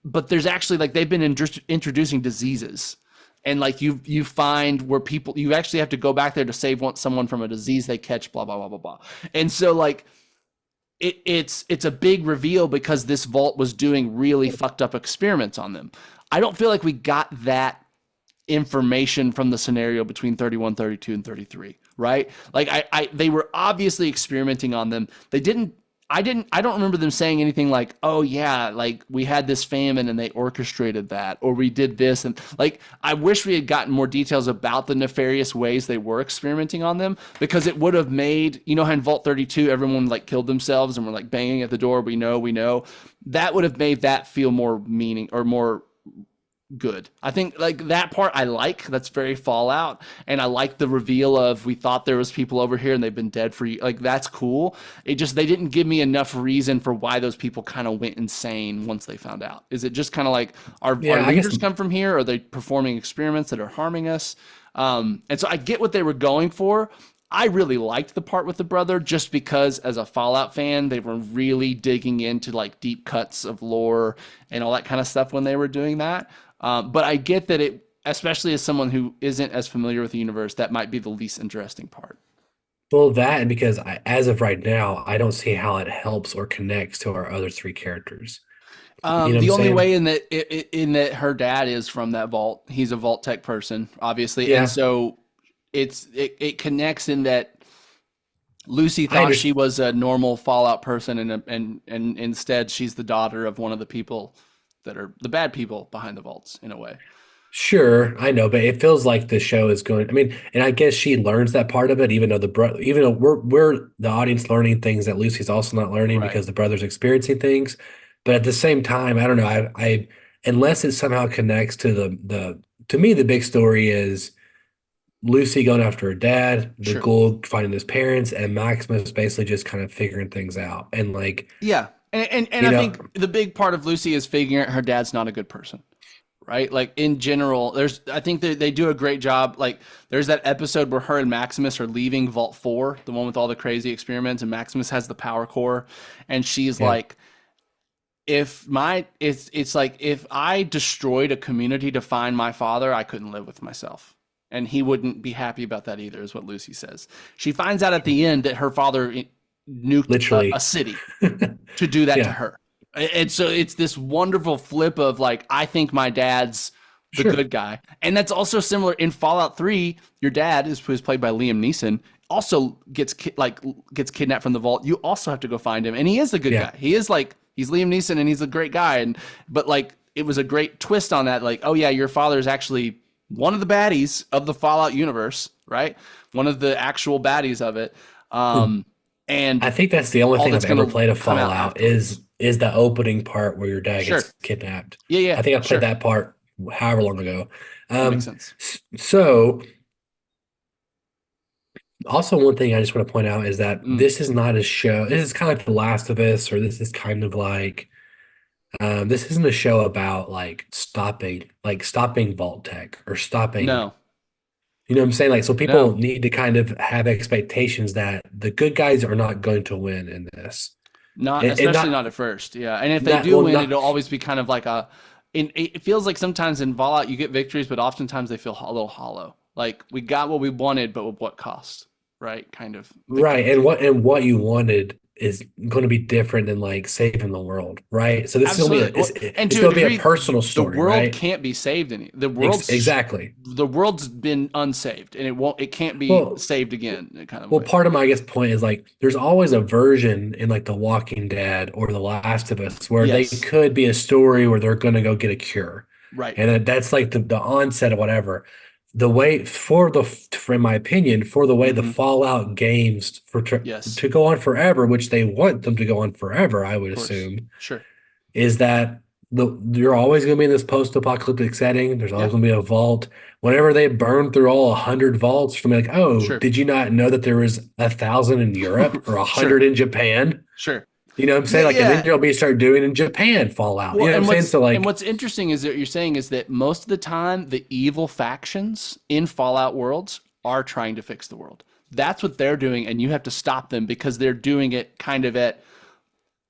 Speaker 8: but there's actually like they've been introducing diseases. And like you find where people you actually have to go back there to save someone from a disease they catch, blah blah blah blah blah. And so like it's a big reveal because this vault was doing really fucked up experiments on them. I don't feel like we got that information from the scenario between 31, 32, and 33, right? Like they were obviously experimenting on them. I don't remember them saying anything like, oh yeah, like we had this famine and they orchestrated that, or we did this. And like, I wish we had gotten more details about the nefarious ways they were experimenting on them, because it would have made, how in Vault 32, everyone like killed themselves and were like banging at the door. We know. That would have made that feel more meaning or more good. I think like that part I like. That's very Fallout, and I like the reveal of we thought there was people over here and they've been dead for you. Like that's cool. It just they didn't give me enough reason for why those people kind of went insane once they found out. Is it just kind of like our
Speaker 7: Yeah, I guess.
Speaker 8: leaders come from here? Or are they performing experiments that are harming us? And so I get what they were going for. I really liked the part with the brother just because as a Fallout fan, they were really digging into like deep cuts of lore and all that kind of stuff when they were doing that. But I get that it, especially as someone who isn't as familiar with the universe, that might be the least interesting part.
Speaker 7: Well, that and because as of right now, I don't see how it helps or connects to our other three characters. You know what I'm
Speaker 8: The only
Speaker 7: saying?
Speaker 8: way in that her dad is from that vault. He's a vault tech person, obviously, and
Speaker 7: Yeah,
Speaker 8: so it connects in that Lucy
Speaker 7: I
Speaker 8: thought she
Speaker 7: understand.
Speaker 8: was a normal Fallout person, and instead she's the daughter of one of the people that are the bad people behind the vaults in a way.
Speaker 7: Sure, I know, but it feels like the show is going. I mean, and I guess she learns that part of it, even though even though we're the audience learning things that Lucy's also not learning
Speaker 8: Right.
Speaker 7: because the brother's experiencing things. But at the same time, I don't know. I unless it somehow connects to the to me, the big story is Lucy going after her dad, the
Speaker 8: Sure.
Speaker 7: Ghoul finding his parents, and Maximus basically just kind of figuring things out. And like,
Speaker 8: Yeah. And
Speaker 7: you
Speaker 8: I
Speaker 7: know,
Speaker 8: think the big part of Lucy is figuring out her dad's not a good person. Right? Like in general, I think they do a great job. Like there's that episode where her and Maximus are leaving Vault 4, the one with all the crazy experiments, and Maximus has the power core, and she's
Speaker 7: yeah,
Speaker 8: like, it's like if I destroyed a community to find my father, I couldn't live with myself. And he wouldn't be happy about that either, is what Lucy says. She finds out at the end that her father nuked
Speaker 7: Literally.
Speaker 8: a city to do that to her. And so it's this wonderful flip of like, I think my dad's the good guy. And that's also similar in Fallout 3. Your dad, who's played by Liam Neeson, also gets kidnapped from the vault. You also have to go find him. And he is the good guy. He's Liam Neeson and he's a great guy. But like, it was a great twist on that. Like, oh yeah, your father is actually one of the baddies of the Fallout universe, right? One of the actual baddies of it. And
Speaker 7: I think that's the only thing I've ever played of Fallout is the opening part where your dad gets kidnapped.
Speaker 8: Yeah.
Speaker 7: I think I played that part however long ago.
Speaker 8: That makes sense.
Speaker 7: So also one thing I just want to point out is that this is not a show. This is kind of like The Last of Us, or this is kind of like this isn't a show about like stopping vault tech or stopping.
Speaker 8: No.
Speaker 7: You know what I'm saying? Like, so people need to kind of have expectations that the good guys are not going to win in this.
Speaker 8: Especially not at first. Yeah. And if they do win, it'll always be kind of like it feels like sometimes in Fallout you get victories, but oftentimes they feel a little hollow. Like we got what we wanted, but with what cost? Right. Kind of.
Speaker 7: Right. And what you wanted is going to be different than like saving the world, right? So this is going to be a personal story.
Speaker 8: The world
Speaker 7: right?
Speaker 8: can't be saved any. The world's
Speaker 7: exactly.
Speaker 8: The world's been unsaved, and it can't be saved again. Kind of.
Speaker 7: Well, part of my point is like there's always a version in like The Walking Dead or The Last of Us where they could be a story where they're going to go get a cure,
Speaker 8: right?
Speaker 7: And that's like the onset of whatever. The way in my opinion, the way the Fallout games to go on forever, which they want them to go on forever, I would assume, is that you're always going to be in this post-apocalyptic setting. There's always going to be a vault. Whenever they burn through all 100 vaults, from like, did you not know that there was 1,000 in Europe or 100 in Japan?
Speaker 8: Sure.
Speaker 7: You know what I'm saying? And then you'll start doing in Japan Fallout.
Speaker 8: Well,
Speaker 7: you know what I'm saying? So
Speaker 8: and what's interesting is that you're saying is that most of the time the evil factions in Fallout worlds are trying to fix the world. That's what they're doing, and you have to stop them because they're doing it kind of at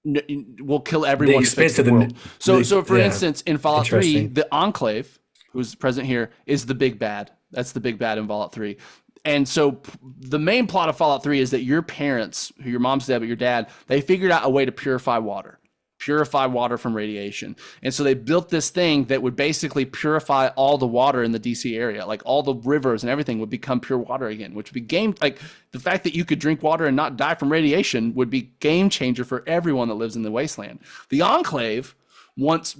Speaker 8: we'll kill everyone to fix the world. So for instance, in Fallout 3, the Enclave, who's present here, is the big bad. That's the big bad in Fallout 3. And so the main plot of Fallout 3 is that your parents, who your mom's dead, but your dad, they figured out a way to purify water from radiation. And so they built this thing that would basically purify all the water in the DC area. Like all the rivers and everything would become pure water again, which would be like the fact that you could drink water and not die from radiation would be game changer for everyone that lives in the wasteland. The Enclave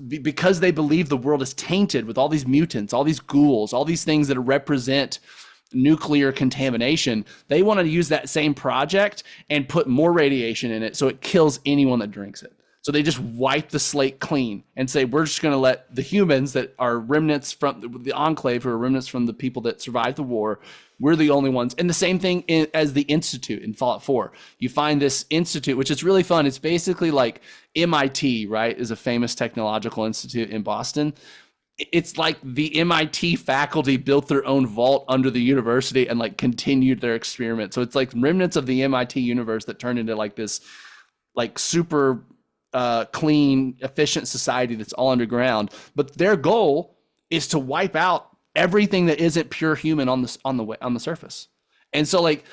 Speaker 8: because they believe the world is tainted with all these mutants, all these ghouls, all these things that represent nuclear contamination, they want to use that same project and put more radiation in it so it kills anyone that drinks it. So they just wipe the slate clean and say, we're just going to let the humans that are remnants from the Enclave, who are remnants from the people that survived the war, we're the only ones. And the same thing as the Institute in Fallout 4. You find this institute, which is really fun. It's basically like MIT, right, is a famous technological institute in Boston. It's like the MIT faculty built their own vault under the university and like continued their experiment. So it's like remnants of the MIT universe that turned into like this like super clean, efficient society that's all underground. But their goal is to wipe out everything that isn't pure human on the surface. And so like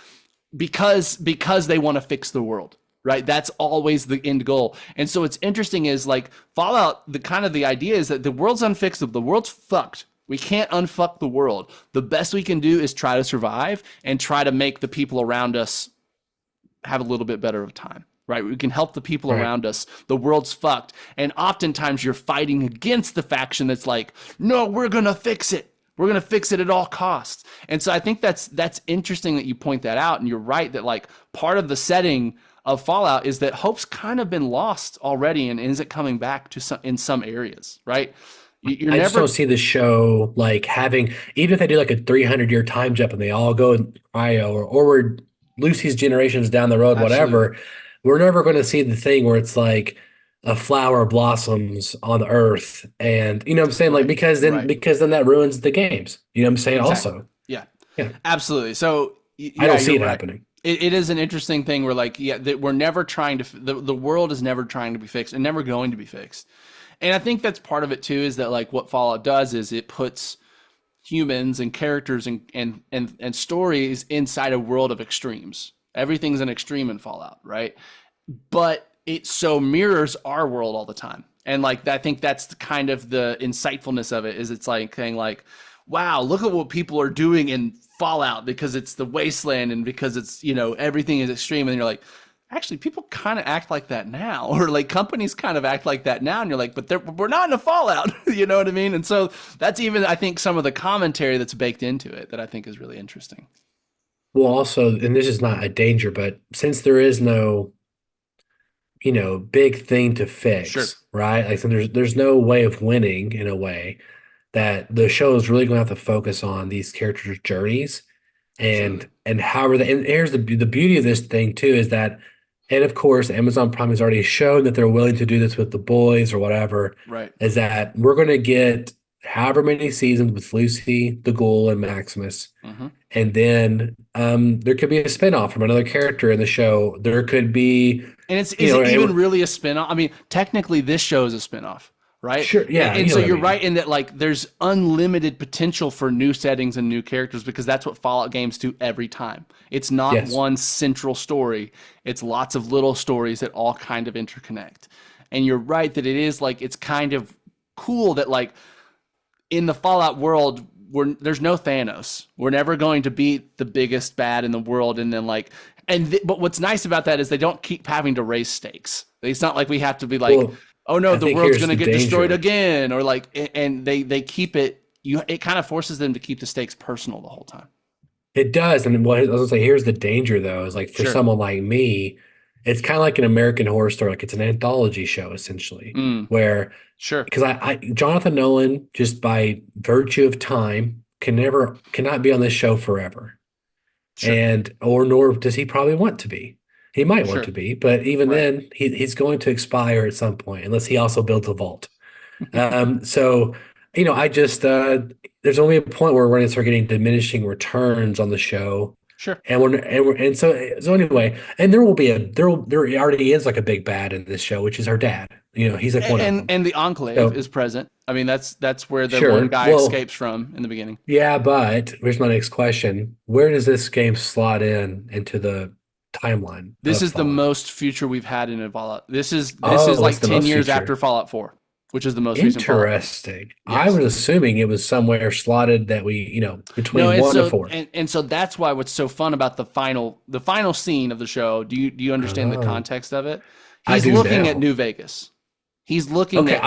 Speaker 8: because they want to fix the world. Right. That's always the end goal. And so what's interesting is like Fallout, the idea is that the world's unfixable. The world's fucked. We can't unfuck the world. The best we can do is try to survive and try to make the people around us have a little bit better of time. Right. We can help the people around us. The world's fucked. And oftentimes you're fighting against the faction that's like, no, we're going to fix it. We're going to fix it at all costs. And so I think that's interesting that you point that out. And you're right that like part of the setting of Fallout is that hope's kind of been lost already and isn't coming back in some areas, right?
Speaker 7: I just don't see the show like having, even if they do like a 300-year time jump and they all go in cryo or we're Lucy's generations down the road, whatever, we're never going to see the thing where it's like a flower blossoms on the earth. And you know what I'm saying? Like, because then that ruins the games. You know what I'm saying?
Speaker 8: Exactly.
Speaker 7: Also.
Speaker 8: Yeah, absolutely. So
Speaker 7: I don't see it happening.
Speaker 8: it is an interesting thing where like, yeah, that we're never trying to, the world is never trying to be fixed and never going to be fixed. And I think that's part of it too, is that like what Fallout does is it puts humans and characters and stories inside a world of extremes. Everything's an extreme in Fallout, right? But it so mirrors our world all the time. And like, I think that's kind of the insightfulness of it, is it's like saying like, wow, look at what people are doing in Fallout because it's the wasteland and because it's, you know, everything is extreme. And you're like, actually, people kind of act like that now, or like companies kind of act like that now. And you're like, but we're not in a Fallout, you know what I mean? And so that's even, I think, some of the commentary that's baked into it that I think is really interesting.
Speaker 7: Well, also, and this is not a danger, but since there is no, big thing to fix,
Speaker 8: Sure.
Speaker 7: right? Like, so there's no way of winning in a way, that the show is really going to have to focus on these characters' journeys and however and here's the beauty of this thing too, is that, and of course Amazon Prime has already shown that they're willing to do this with The Boys or whatever,
Speaker 8: Right.
Speaker 7: is that we're going to get however many seasons with Lucy, the Ghoul, and Maximus.
Speaker 8: Mm-hmm.
Speaker 7: And then there could be a spinoff from another character in the show. There could be,
Speaker 8: and is it even really a spinoff? I mean, technically this show is a spinoff, right?
Speaker 7: Sure, yeah.
Speaker 8: And so you're right in that like there's unlimited potential for new settings and new characters, because that's what Fallout games do every time. It's not one central story. It's lots of little stories that all kind of interconnect. And you're right that it is like, it's kind of cool that like in the Fallout world, there's no Thanos. We're never going to beat the biggest bad in the world. And then like, but what's nice about that is they don't keep having to raise stakes. It's not like we have to be like, well, oh no, the world's going to get destroyed again, or like, and they keep it. It kind of forces them to keep the stakes personal the whole time.
Speaker 7: It does, and what I was gonna say, here's the danger though, is like for someone like me, it's kind of like an American Horror Story, like it's an anthology show essentially, where because I Jonathan Nolan, just by virtue of time, cannot be on this show forever, nor does he probably want to be. He might want to be, but even then, he's going to expire at some point, unless he also builds a vault. So, I just there's only a point where we're going to start getting diminishing returns on the show.
Speaker 8: Sure.
Speaker 7: And so anyway, and there already is like a big bad in this show, which is our dad. He's like one of them.
Speaker 8: And the Enclave is present. I mean, that's where the one guy escapes from in the beginning.
Speaker 7: Yeah, but here's my next question: where does this game slot into the timeline?
Speaker 8: This is the most future we've had in a Fallout. This is like 10 years after Fallout 4, which is the most recent Fallout.
Speaker 7: Interesting. Yes. I was assuming it was somewhere slotted that we, between 1 and 4.
Speaker 8: And so that's why what's so fun about the final scene of the show. Do you understand the context of it? He's looking at New Vegas. He's looking at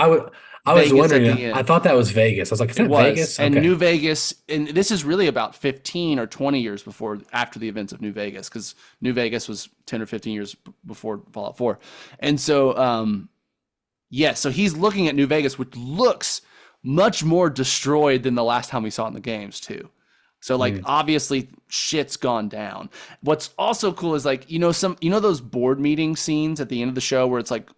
Speaker 7: I was wondering. I thought that was Vegas. I was like, is that Vegas?
Speaker 8: And New Vegas, and this is really about 15 or 20 years after the events of New Vegas, because New Vegas was 10 or 15 years before Fallout 4. And so, so he's looking at New Vegas, which looks much more destroyed than the last time we saw it in the games too. So like, obviously shit's gone down. What's also cool is like, those board meeting scenes at the end of the show where it's like,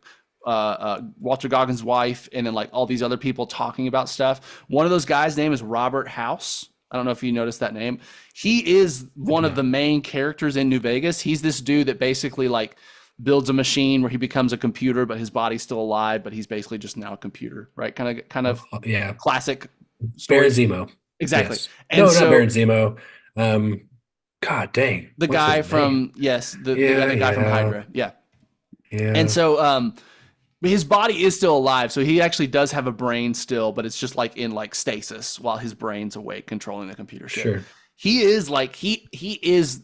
Speaker 8: Walter Goggins' wife, and then like all these other people talking about stuff. One of those guys' name is Robert House. I don't know if you noticed that name. He is one of the main characters in New Vegas. He's this dude that basically like builds a machine where he becomes a computer, but his body's still alive, but he's basically just now a computer, right? Kind of classic story.
Speaker 7: Baron Zemo.
Speaker 8: Exactly.
Speaker 7: Yes. Not Baron Zemo. God dang.
Speaker 8: The guy from the guy from Hydra. Yeah. Yeah. And so his body is still alive, so he actually does have a brain still, but it's just like in like stasis while his brain's awake controlling the computer ship.
Speaker 7: Sure.
Speaker 8: He is like his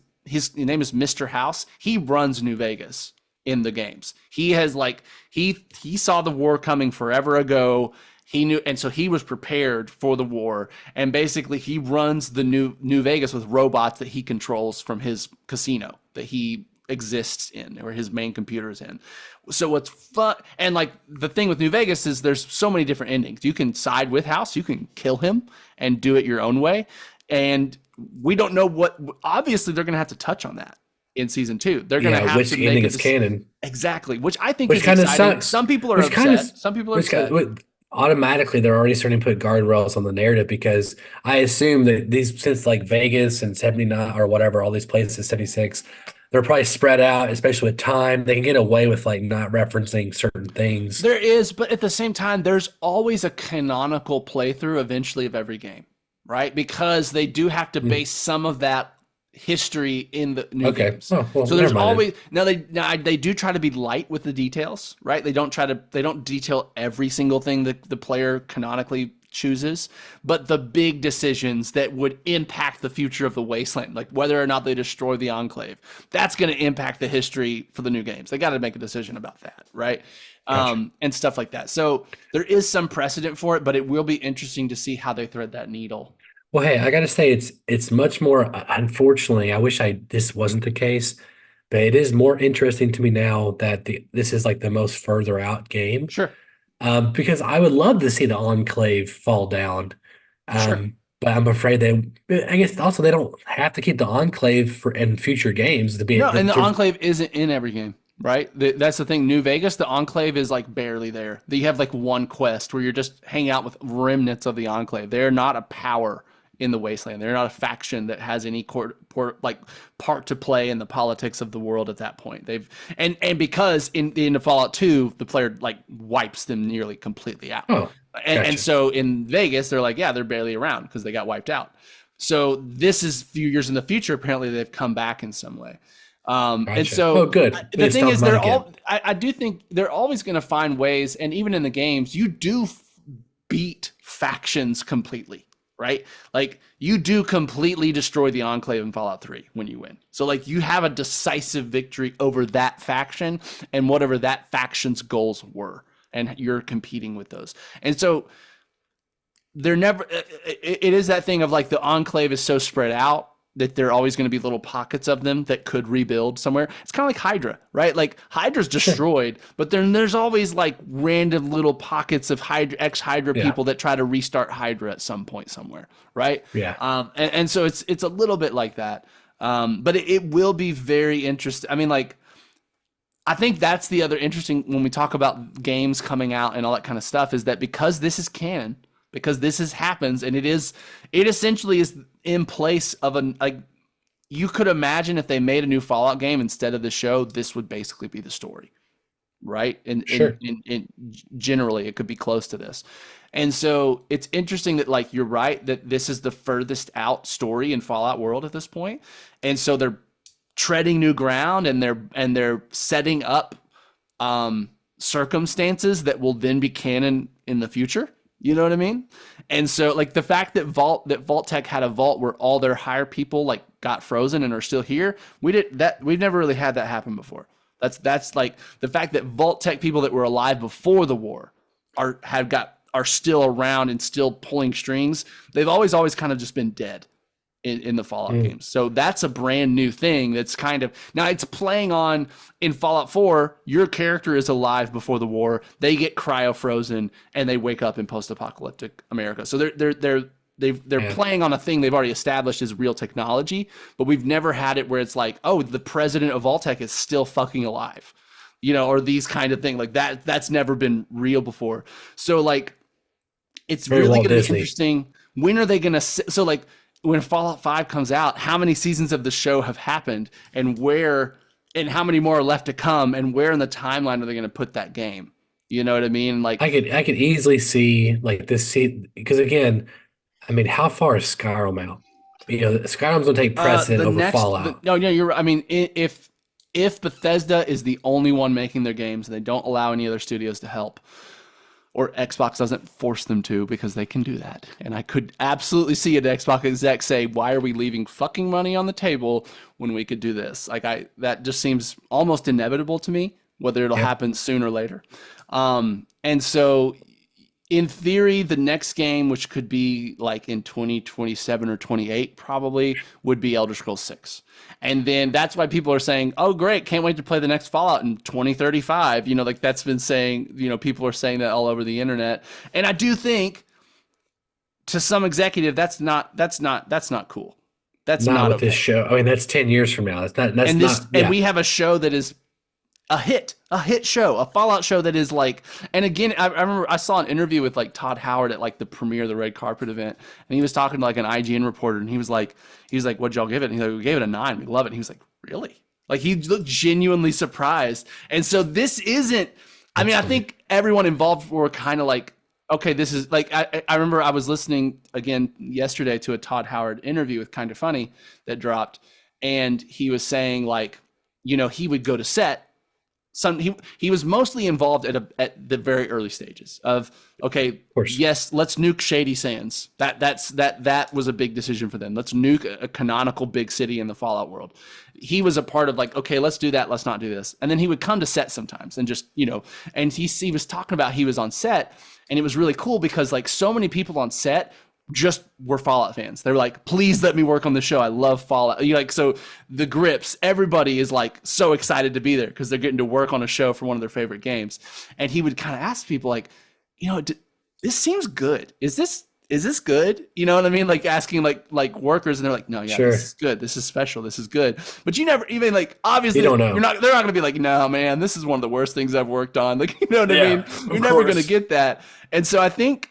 Speaker 8: name is Mr. House. He runs New Vegas in the games. He has like he saw the war coming forever ago. He knew, and so he was prepared for the war. And basically, he runs the New Vegas with robots that he controls from his casino that he exists in, or his main computer is in. So what's fun, and like the thing with New Vegas is there's so many different endings. You can side with House, you can kill him and do it your own way. And we don't know what. Obviously, they're going to have to touch on that in season 2. They're going to have
Speaker 7: which
Speaker 8: to
Speaker 7: ending
Speaker 8: make
Speaker 7: is canon.
Speaker 8: Exactly, which I think
Speaker 7: which
Speaker 8: is
Speaker 7: kind
Speaker 8: exciting.
Speaker 7: of sucks.
Speaker 8: Some people are upset. Some people are upset.
Speaker 7: Automatically, they're already starting to put guardrails on the narrative, because I assume that since like Vegas and 79 or whatever, all these places, 76, they're probably spread out, especially with time. They can get away with like not referencing certain things.
Speaker 8: There is, but at the same time, there's always a canonical playthrough eventually of every game, right? Because they do have to base some of that history in the new games.
Speaker 7: Oh, well,
Speaker 8: so there's
Speaker 7: never mind
Speaker 8: always now they do try to be light with the details, right? They don't detail every single thing that the player canonically chooses, but the big decisions that would impact the future of the wasteland, like whether or not they destroy the enclave, that's going to impact the history for the new games. They got to make a decision about that, right?
Speaker 7: Gotcha.
Speaker 8: And stuff like that. So there is some precedent for it, but it will be interesting to see how they thread that needle.
Speaker 7: Well, hey, I gotta say it's much more. Unfortunately, I wish this wasn't the case, but it is more interesting to me now that this is like the most further out game.
Speaker 8: Sure.
Speaker 7: Because I would love to see the Enclave fall down.
Speaker 8: Sure.
Speaker 7: But I'm afraid I guess also they don't have to keep the Enclave for in future games to be.
Speaker 8: No, and the Enclave isn't in every game, right? That's the thing. New Vegas, the Enclave is like barely there. You have like one quest where you're just hanging out with remnants of the Enclave. They're not a power in the wasteland. They're not a faction that has any part to play in the politics of the world at that point. And because in the Fallout 2, the player like wipes them nearly completely out.
Speaker 7: Oh,
Speaker 8: and so in Vegas, they're like, yeah, they're barely around because they got wiped out. So this is a few years in the future. Apparently, they've come back in some way. And so
Speaker 7: good.
Speaker 8: The thing is, I do think they're always going to find ways. And even in the games, you do beat factions completely. Right? Like you do completely destroy the Enclave in Fallout 3 when you win. So like you have a decisive victory over that faction and whatever that faction's goals were, and you're competing with those. And so they're never, it is that thing of like the Enclave is so spread out that there are always going to be little pockets of them that could rebuild somewhere. It's kind of like Hydra, right? Like Hydra's destroyed, but then there's always like random little pockets of ex-Hydra people that try to restart Hydra at some point somewhere, right?
Speaker 7: Yeah.
Speaker 8: And so it's a little bit like that. But it will be very interesting. I mean, like, I think that's the other interesting when we talk about games coming out and all that kind of stuff is that because this is canon, because this happens, and it essentially is in place of you could imagine if they made a new Fallout game instead of the show, this would basically be the story, right? And generally, it could be close to this. And so it's interesting that like you're right that this is the furthest out story in Fallout world at this point, and so they're treading new ground and they're setting up circumstances that will then be canon in the future. You know what I mean? And so like the fact that Vault Tech had a vault where all their higher people like got frozen and are still here, we've never really had that happen before. That's like the fact that Vault Tech people that were alive before the war are still around and still pulling strings. They've always kind of just been dead in the Fallout games. So that's a brand new thing that's kind of now it's playing on in Fallout 4. Your character is alive before the war. They get cryo frozen and they wake up in post-apocalyptic America. So they're playing on a thing they've already established as real technology, but we've never had it where it's like, oh, the president of Vault-Tec is still fucking alive, you know, or these kind of thing like that. That's never been real before. So like, it's really going to be interesting. When are they going to? So like, when Fallout 5 comes out, how many seasons of the show have happened and how many more are left to come and where in the timeline are they going to put that game? You know what I mean? Like
Speaker 7: I could easily see like this because again, I mean, how far is Skyrim out? You know, Skyrim's going to take precedent over Fallout.
Speaker 8: No, you're right. I mean, if Bethesda is the only one making their games and they don't allow any other studios to help, or Xbox doesn't force them to because they can do that. And I could absolutely see an Xbox exec say, why are we leaving fucking money on the table when we could do this? Like that just seems almost inevitable to me, whether it'll happen sooner or later. And so in theory, the next game, which could be like in 2027 or 28, probably would be Elder Scrolls 6. And then that's why people are saying, oh, great, can't wait to play the next Fallout in 2035. You know, like that's been saying, you know, people are saying that all over the internet. And I do think to some executive, that's not cool. That's not
Speaker 7: with this show. I mean, that's 10 years from now.
Speaker 8: And we have a show that is a hit show, a Fallout show that is like, and again, I remember I saw an interview with like Todd Howard at like the premiere of the Red Carpet event, and he was talking to like an IGN reporter, and he was like, what'd y'all give it? And he's like, we gave it a 9. We love it. And he was like, really? Like he looked genuinely surprised. And so this isn't, I mean, I think everyone involved were kind of like, okay, this is like, I remember I was listening again yesterday to a Todd Howard interview with Kind of Funny that dropped. And he was saying like, you know, he would go to set. He was mostly involved at the very early stages of, okay, yes, let's nuke Shady Sands. That was a big decision for them. Let's nuke a canonical big city in the Fallout world. He was a part of like, okay, let's do that. Let's not do this. And then he would come to set sometimes and just, you know, and he was talking about he was on set, and it was really cool because like so many people on set just were Fallout fans. They're like, please let me work on the show. I love Fallout. You like, so the grips, everybody is like so excited to be there because they're getting to work on a show for one of their favorite games. And he would kind of ask people like, you know, this seems good. Is this good? You know what I mean? Like asking like workers, and they're like, no, yeah,
Speaker 7: Sure.
Speaker 8: this is good. This is special. This is good. But you never even like, obviously
Speaker 7: You don't know.
Speaker 8: they're not going to be like, no, man, this is one of the worst things I've worked on. Like, you know what I
Speaker 7: Yeah,
Speaker 8: mean? You're
Speaker 7: of
Speaker 8: never
Speaker 7: course.
Speaker 8: going to get that. And so I think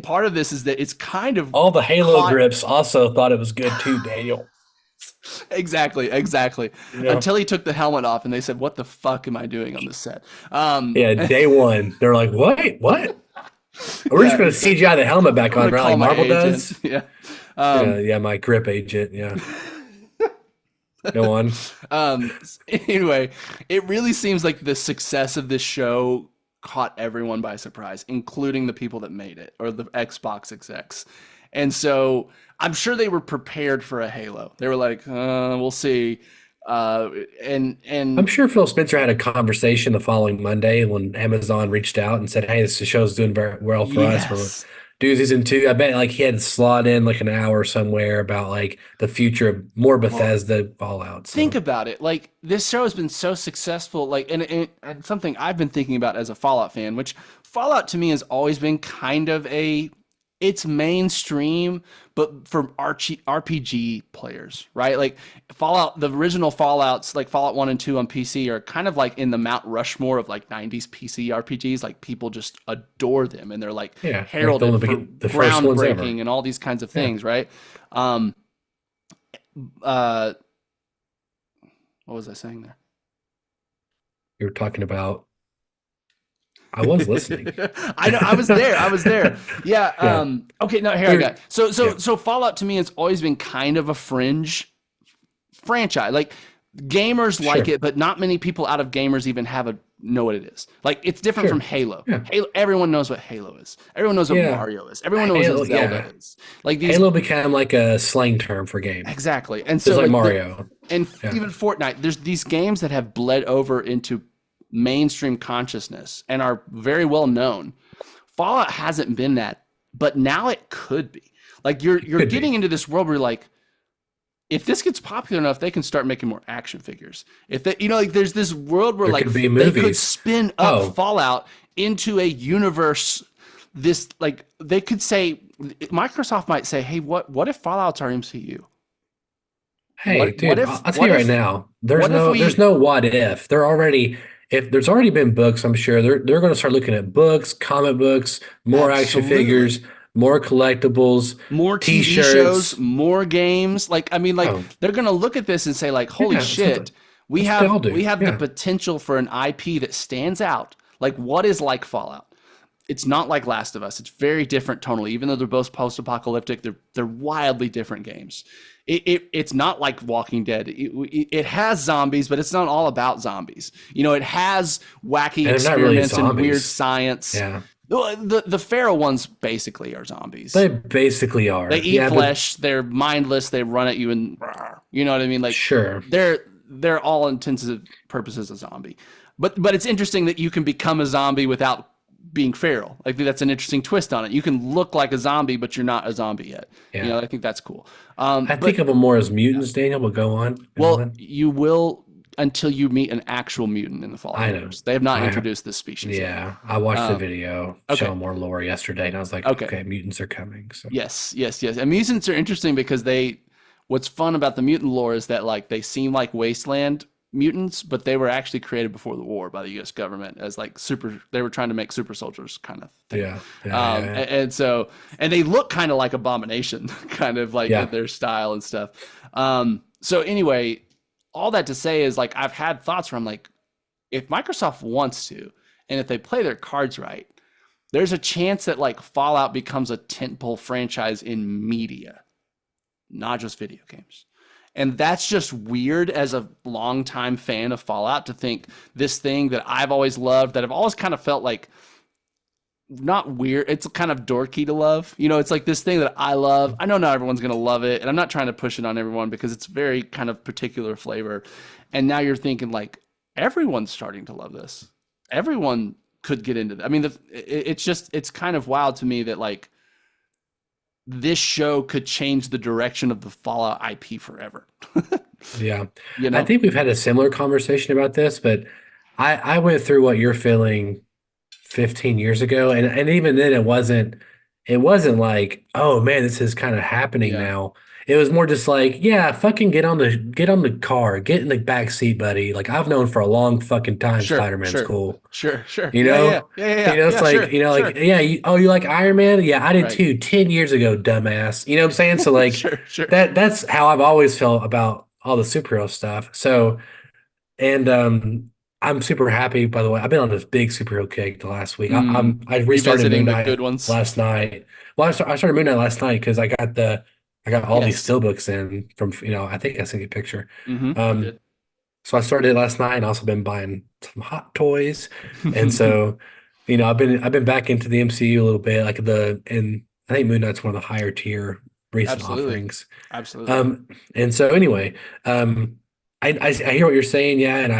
Speaker 8: part of this is that it's kind of
Speaker 7: All the Halo
Speaker 8: caught-
Speaker 7: grips also thought it was good too, Daniel.
Speaker 8: Exactly.
Speaker 7: You know?
Speaker 8: Until he took the helmet off, and they said, "What the fuck am I doing on this set?"
Speaker 7: Yeah, day one, they're like, "Wait, what? We're just going to CGI the helmet back on,
Speaker 8: I'm gonna
Speaker 7: right?
Speaker 8: call
Speaker 7: Like
Speaker 8: my
Speaker 7: Marvel
Speaker 8: agent.
Speaker 7: does."
Speaker 8: Yeah.
Speaker 7: Yeah, my grip agent. Yeah. Go on.
Speaker 8: Anyway, it really seems like the success of this show caught everyone by surprise, including the people that made it, or the Xbox execs. And so I'm sure they were prepared for a Halo. They were like, we'll see. And
Speaker 7: I'm sure Phil Spencer had a conversation the following Monday when Amazon reached out and said, "Hey, this show's doing very well for us.
Speaker 8: yes.
Speaker 7: We're do season 2." I bet like he had to slot in like an hour somewhere about like the future of more Bethesda Fallout. So.
Speaker 8: Think about it. Like this show has been so successful. Like, and something I've been thinking about as a Fallout fan, which Fallout to me has always been kind of it's mainstream, but for RPG players, right? Like Fallout, the original Fallouts, like Fallout 1 and 2 on PC, are kind of like in the Mount Rushmore of like 90s PC RPGs. Like people just adore them, and they're like heralded
Speaker 7: like
Speaker 8: for
Speaker 7: the first ones ever.
Speaker 8: groundbreaking and all these kinds of things, right? What was I saying there?
Speaker 7: You were talking about. I was listening.
Speaker 8: I know. I was there. Yeah. Okay. No. Here I got. So Fallout to me has always been kind of a fringe franchise. Like gamers like it, but not many people out of gamers even know what it is. Like it's different from Halo.
Speaker 7: Yeah.
Speaker 8: Halo. Everyone knows what Halo is. Everyone knows what Mario is. Everyone knows what Zelda is. Like these.
Speaker 7: Halo became like a slang term for game.
Speaker 8: Exactly. And
Speaker 7: It's
Speaker 8: so
Speaker 7: like Mario.
Speaker 8: Even Fortnite. There's these games that have bled over into mainstream consciousness and are very well known. Fallout hasn't been that, but now it could be. Like you're getting into this world where you're like, if this gets popular enough, they can start making more action figures. If they, like there's this world where like they could spin up Fallout into a universe. This like they could say, Microsoft might say, hey, what if Fallout's our MCU?
Speaker 7: Hey, dude, I'll tell you right now, there's no what if. There's already been books, I'm sure they're going to start looking at books, comic books, more action figures, more collectibles,
Speaker 8: more TV shows, more games. Like, I mean, like they're going to look at this and say like, holy shit, we have the potential for an IP that stands out. Like what is like Fallout? It's not like Last of Us. It's very different tonally, even though they're both post-apocalyptic, they're wildly different games. It's not like Walking Dead. It has zombies, but it's not all about zombies. You know, it has wacky experiments and weird science.
Speaker 7: Yeah.
Speaker 8: The feral ones basically are zombies.
Speaker 7: They basically are.
Speaker 8: They eat flesh. They're mindless. They run at you and you know what I mean? Like
Speaker 7: sure.
Speaker 8: They're all intents and purposes a zombie. But it's interesting that you can become a zombie without being feral. I think that's an interesting twist on it. You can look like a zombie, but you're not a zombie yet. Yeah. You know, I think that's cool.
Speaker 7: I think of them more as mutants, Daniel, but go on.
Speaker 8: Well, you will until you meet an actual mutant in the Fallout universe. They have not introduced this species yet.
Speaker 7: I watched the video showing more lore yesterday, and I was like, okay, mutants are coming. So.
Speaker 8: Yes. And mutants are interesting because what's fun about the mutant lore is that like they seem like wasteland mutants, but they were actually created before the war by the U.S. government as like they were trying to make super soldiers kind of thing. And they look kind of like Abomination, kind of like their style and stuff. So anyway, all that to say is like I've had thoughts where I'm like, if Microsoft wants to, and if they play their cards right, there's a chance that like Fallout becomes a tentpole franchise in media, not just video games. And that's just weird as a longtime fan of Fallout to think this thing that I've always loved, that I've always kind of felt like not weird. It's kind of dorky to love. You know, it's like this thing that I love. I know not everyone's going to love it, and I'm not trying to push it on everyone because it's very kind of particular flavor. And now you're thinking like everyone's starting to love this. Everyone could get into that. I mean, it's kind of wild to me that like this show could change the direction of the Fallout IP forever.
Speaker 7: Yeah.
Speaker 8: You know?
Speaker 7: I think we've had a similar conversation about this, but I went through what you're feeling 15 years ago, and even then it wasn't like, oh man, this is kind of happening now. It was more just like, yeah, fucking get on the car, get in the back seat, buddy. Like I've known for a long fucking time Spider-Man's cool.
Speaker 8: Sure.
Speaker 7: You know?
Speaker 8: Yeah.
Speaker 7: You know, it's like,
Speaker 8: sure,
Speaker 7: you know,
Speaker 8: sure.
Speaker 7: like, yeah, you like Iron Man? Yeah, I did
Speaker 8: Right.
Speaker 7: too, 10 years ago, dumbass. You know what I'm saying? So like
Speaker 8: Sure.
Speaker 7: that's how I've always felt about all the superhero stuff. So, and I'm super happy, by the way. I've been on this big superhero kick the last week. I restarted
Speaker 8: Revisiting
Speaker 7: Moon
Speaker 8: the
Speaker 7: Knight
Speaker 8: good ones.
Speaker 7: last night. Well, I started Moon Knight last night because I got all these
Speaker 8: Yes.
Speaker 7: steelbooks in from, you know, I think I sent you a picture.
Speaker 8: You did.
Speaker 7: So I started it last night and also been buying some hot toys. And so, you know, I've been back into the MCU a little bit, and I think Moon Knight's one of the higher tier recent offerings.
Speaker 8: Absolutely.
Speaker 7: And so anyway, I hear what you're saying, yeah, and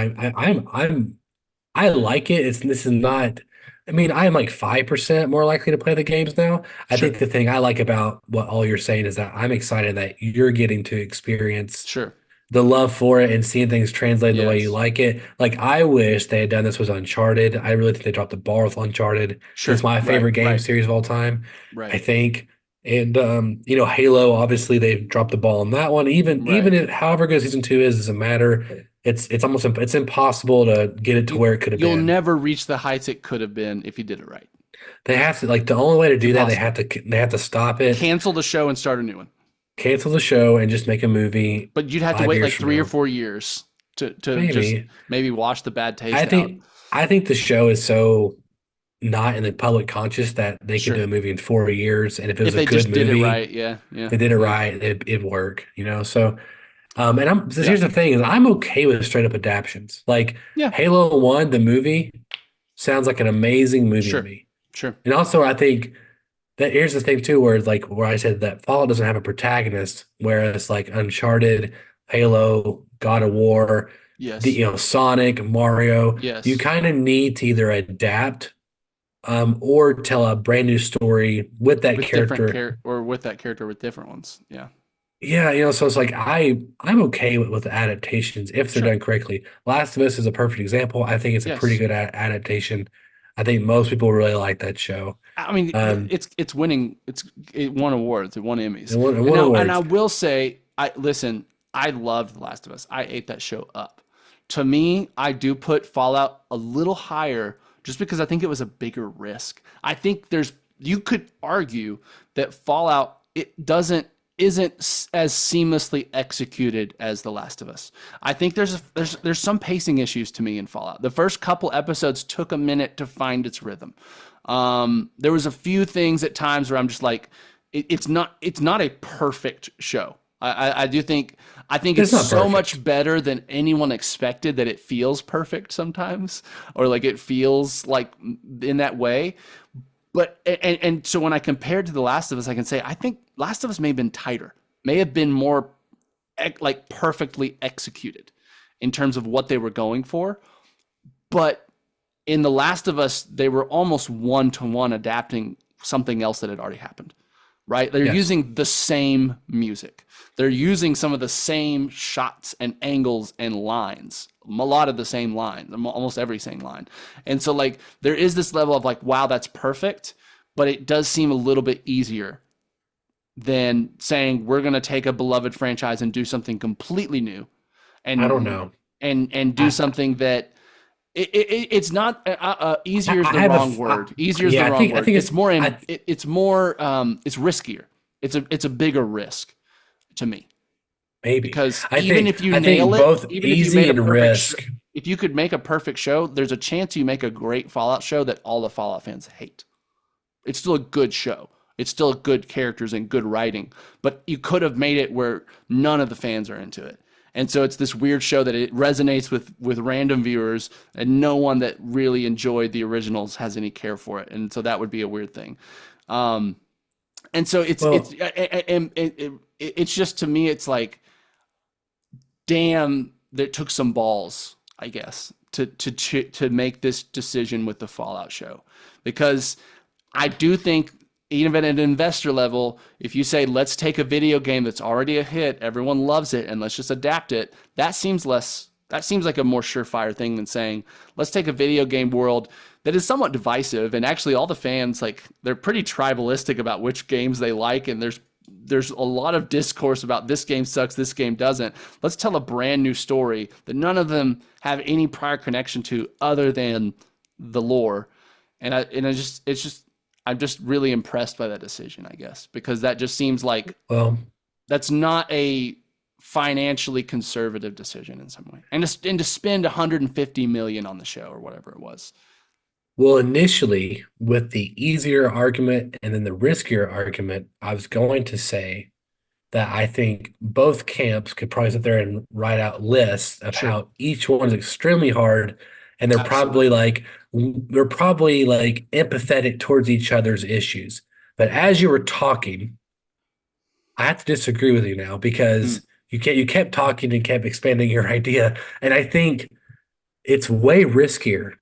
Speaker 7: I like it. This is not. I mean, I am like 5% more likely to play the games now. I think the thing I like about what all you're saying is that I'm excited that you're getting to experience
Speaker 8: Sure.
Speaker 7: the love for it and seeing things translated the way
Speaker 8: Yes.
Speaker 7: you like it. Like I wish they had done this with Uncharted. I really think they dropped the bar with Uncharted.
Speaker 8: Sure.
Speaker 7: It's my favorite game
Speaker 8: Right.
Speaker 7: series of all time.
Speaker 8: Right.
Speaker 7: I think. And you know, Halo, obviously they've dropped the ball on that one. Even if however good season 2 is, doesn't matter. It's almost it's impossible to get it to where it could have
Speaker 8: You'll
Speaker 7: been.
Speaker 8: never reach the heights it could have been if you did it right.
Speaker 7: They have to, like, the only way to do that, they have to stop it,
Speaker 8: Cancel the show and start a new one.
Speaker 7: cancel the show, and just make a movie.
Speaker 8: But you'd have to
Speaker 7: 5
Speaker 8: wait
Speaker 7: years
Speaker 8: like
Speaker 7: from
Speaker 8: 3 or
Speaker 7: now.
Speaker 8: 4 years to
Speaker 7: Maybe.
Speaker 8: just maybe wash the bad taste
Speaker 7: I think the show is so not in the public conscious that they could
Speaker 8: Sure.
Speaker 7: do a movie in 4 years, and if it
Speaker 8: out.
Speaker 7: was
Speaker 8: If they
Speaker 7: a good
Speaker 8: just
Speaker 7: movie,
Speaker 8: did it right, yeah.
Speaker 7: if they did it right, it'd work, you know. So, and here's the thing: is I'm okay with straight up adaptions. Like
Speaker 8: Yeah.
Speaker 7: Halo 1, the movie, sounds like an amazing movie
Speaker 8: Sure.
Speaker 7: to me.
Speaker 8: Sure.
Speaker 7: And also, I think that here's the thing too, where it's like where I said that Fallout doesn't have a protagonist, whereas like Uncharted, Halo, God of War,
Speaker 8: Yes.
Speaker 7: you know, Sonic, Mario,
Speaker 8: Yes.
Speaker 7: you kind of need to either adapt or tell a brand new story with that
Speaker 8: with
Speaker 7: character.
Speaker 8: different or with that character with different ones. Yeah.
Speaker 7: Yeah, you know, so it's like I'm okay with adaptations if they're
Speaker 8: Sure.
Speaker 7: done correctly. Last of Us is a perfect example. I think it's a pretty
Speaker 8: Yes.
Speaker 7: good adaptation. I think most people really like that show.
Speaker 8: I mean, it's winning. It won awards. It won Emmys.
Speaker 7: It won
Speaker 8: And
Speaker 7: awards.
Speaker 8: I will say, I loved The Last of Us. I ate that show up. To me, I do put Fallout a little higher just because I think it was a bigger risk. I think you could argue that Fallout isn't as seamlessly executed as The Last of Us. I think there's some pacing issues to me in Fallout. The first couple episodes took a minute to find its rhythm. There was a few things at times where I'm just like, it's not a perfect show. I think it's
Speaker 7: not
Speaker 8: so
Speaker 7: perfect.
Speaker 8: much better than anyone expected that it feels perfect sometimes, or like it feels like in that way. But and so when I compared to The Last of Us, I can say I think Last of Us may have been tighter, may have been more like perfectly executed in terms of what they were going for. But in The Last of Us, they were almost one-to-one adapting something else that had already happened, right? They're
Speaker 7: Yes.
Speaker 8: using the same music. They're using some of the same shots and angles and lines, a lot of the same lines, almost every same line. And so like there is this level of like, wow, that's perfect, but it does seem a little bit easier than saying we're going to take a beloved franchise and do something completely new. And
Speaker 7: I don't know.
Speaker 8: And do something that it's not easier is the wrong word. Easier is the wrong word. I think it's more it's riskier. It's a bigger risk to me.
Speaker 7: maybe.
Speaker 8: because
Speaker 7: I
Speaker 8: even
Speaker 7: think
Speaker 8: if you
Speaker 7: I think
Speaker 8: nail it,
Speaker 7: both
Speaker 8: even if you
Speaker 7: easy
Speaker 8: made a
Speaker 7: and
Speaker 8: perfect
Speaker 7: risk.
Speaker 8: if you could make a perfect show, there's a chance you make a great Fallout show that all the Fallout fans hate. It's still a good show. It's still good characters and good writing, but you could have made it where none of the fans are into it. And so it's this weird show that it resonates with random viewers, and no one that really enjoyed the originals has any care for it. And so that would be a weird thing. Um, and so
Speaker 7: Well,
Speaker 8: it's just, to me, it's like, damn, that took some balls, I guess, to make this decision with the Fallout show, because I do think even at an investor level, if you say, let's take a video game that's already a hit, everyone loves it, and let's just adapt it, that seems like a more surefire thing than saying, let's take a video game world that is somewhat divisive, and actually all the fans, like, they're pretty tribalistic about which games they like, and there's a lot of discourse about this game sucks, this game doesn't. Let's tell a brand new story that none of them have any prior connection to other than the lore. I'm just really impressed by that decision, I guess, because that just seems like
Speaker 7: well,
Speaker 8: that's not a financially conservative decision in some way. And to spend 150 million on the show or whatever it was.
Speaker 7: well, initially with the easier argument and then the riskier argument, I was going to say that I think both camps could probably sit there and write out lists of
Speaker 8: Sure.
Speaker 7: how each one's extremely hard, and
Speaker 8: Absolutely.
Speaker 7: they're probably like empathetic towards each other's issues. But as you were talking, I have to disagree with you now because you kept talking and kept expanding your idea, and I think it's way riskier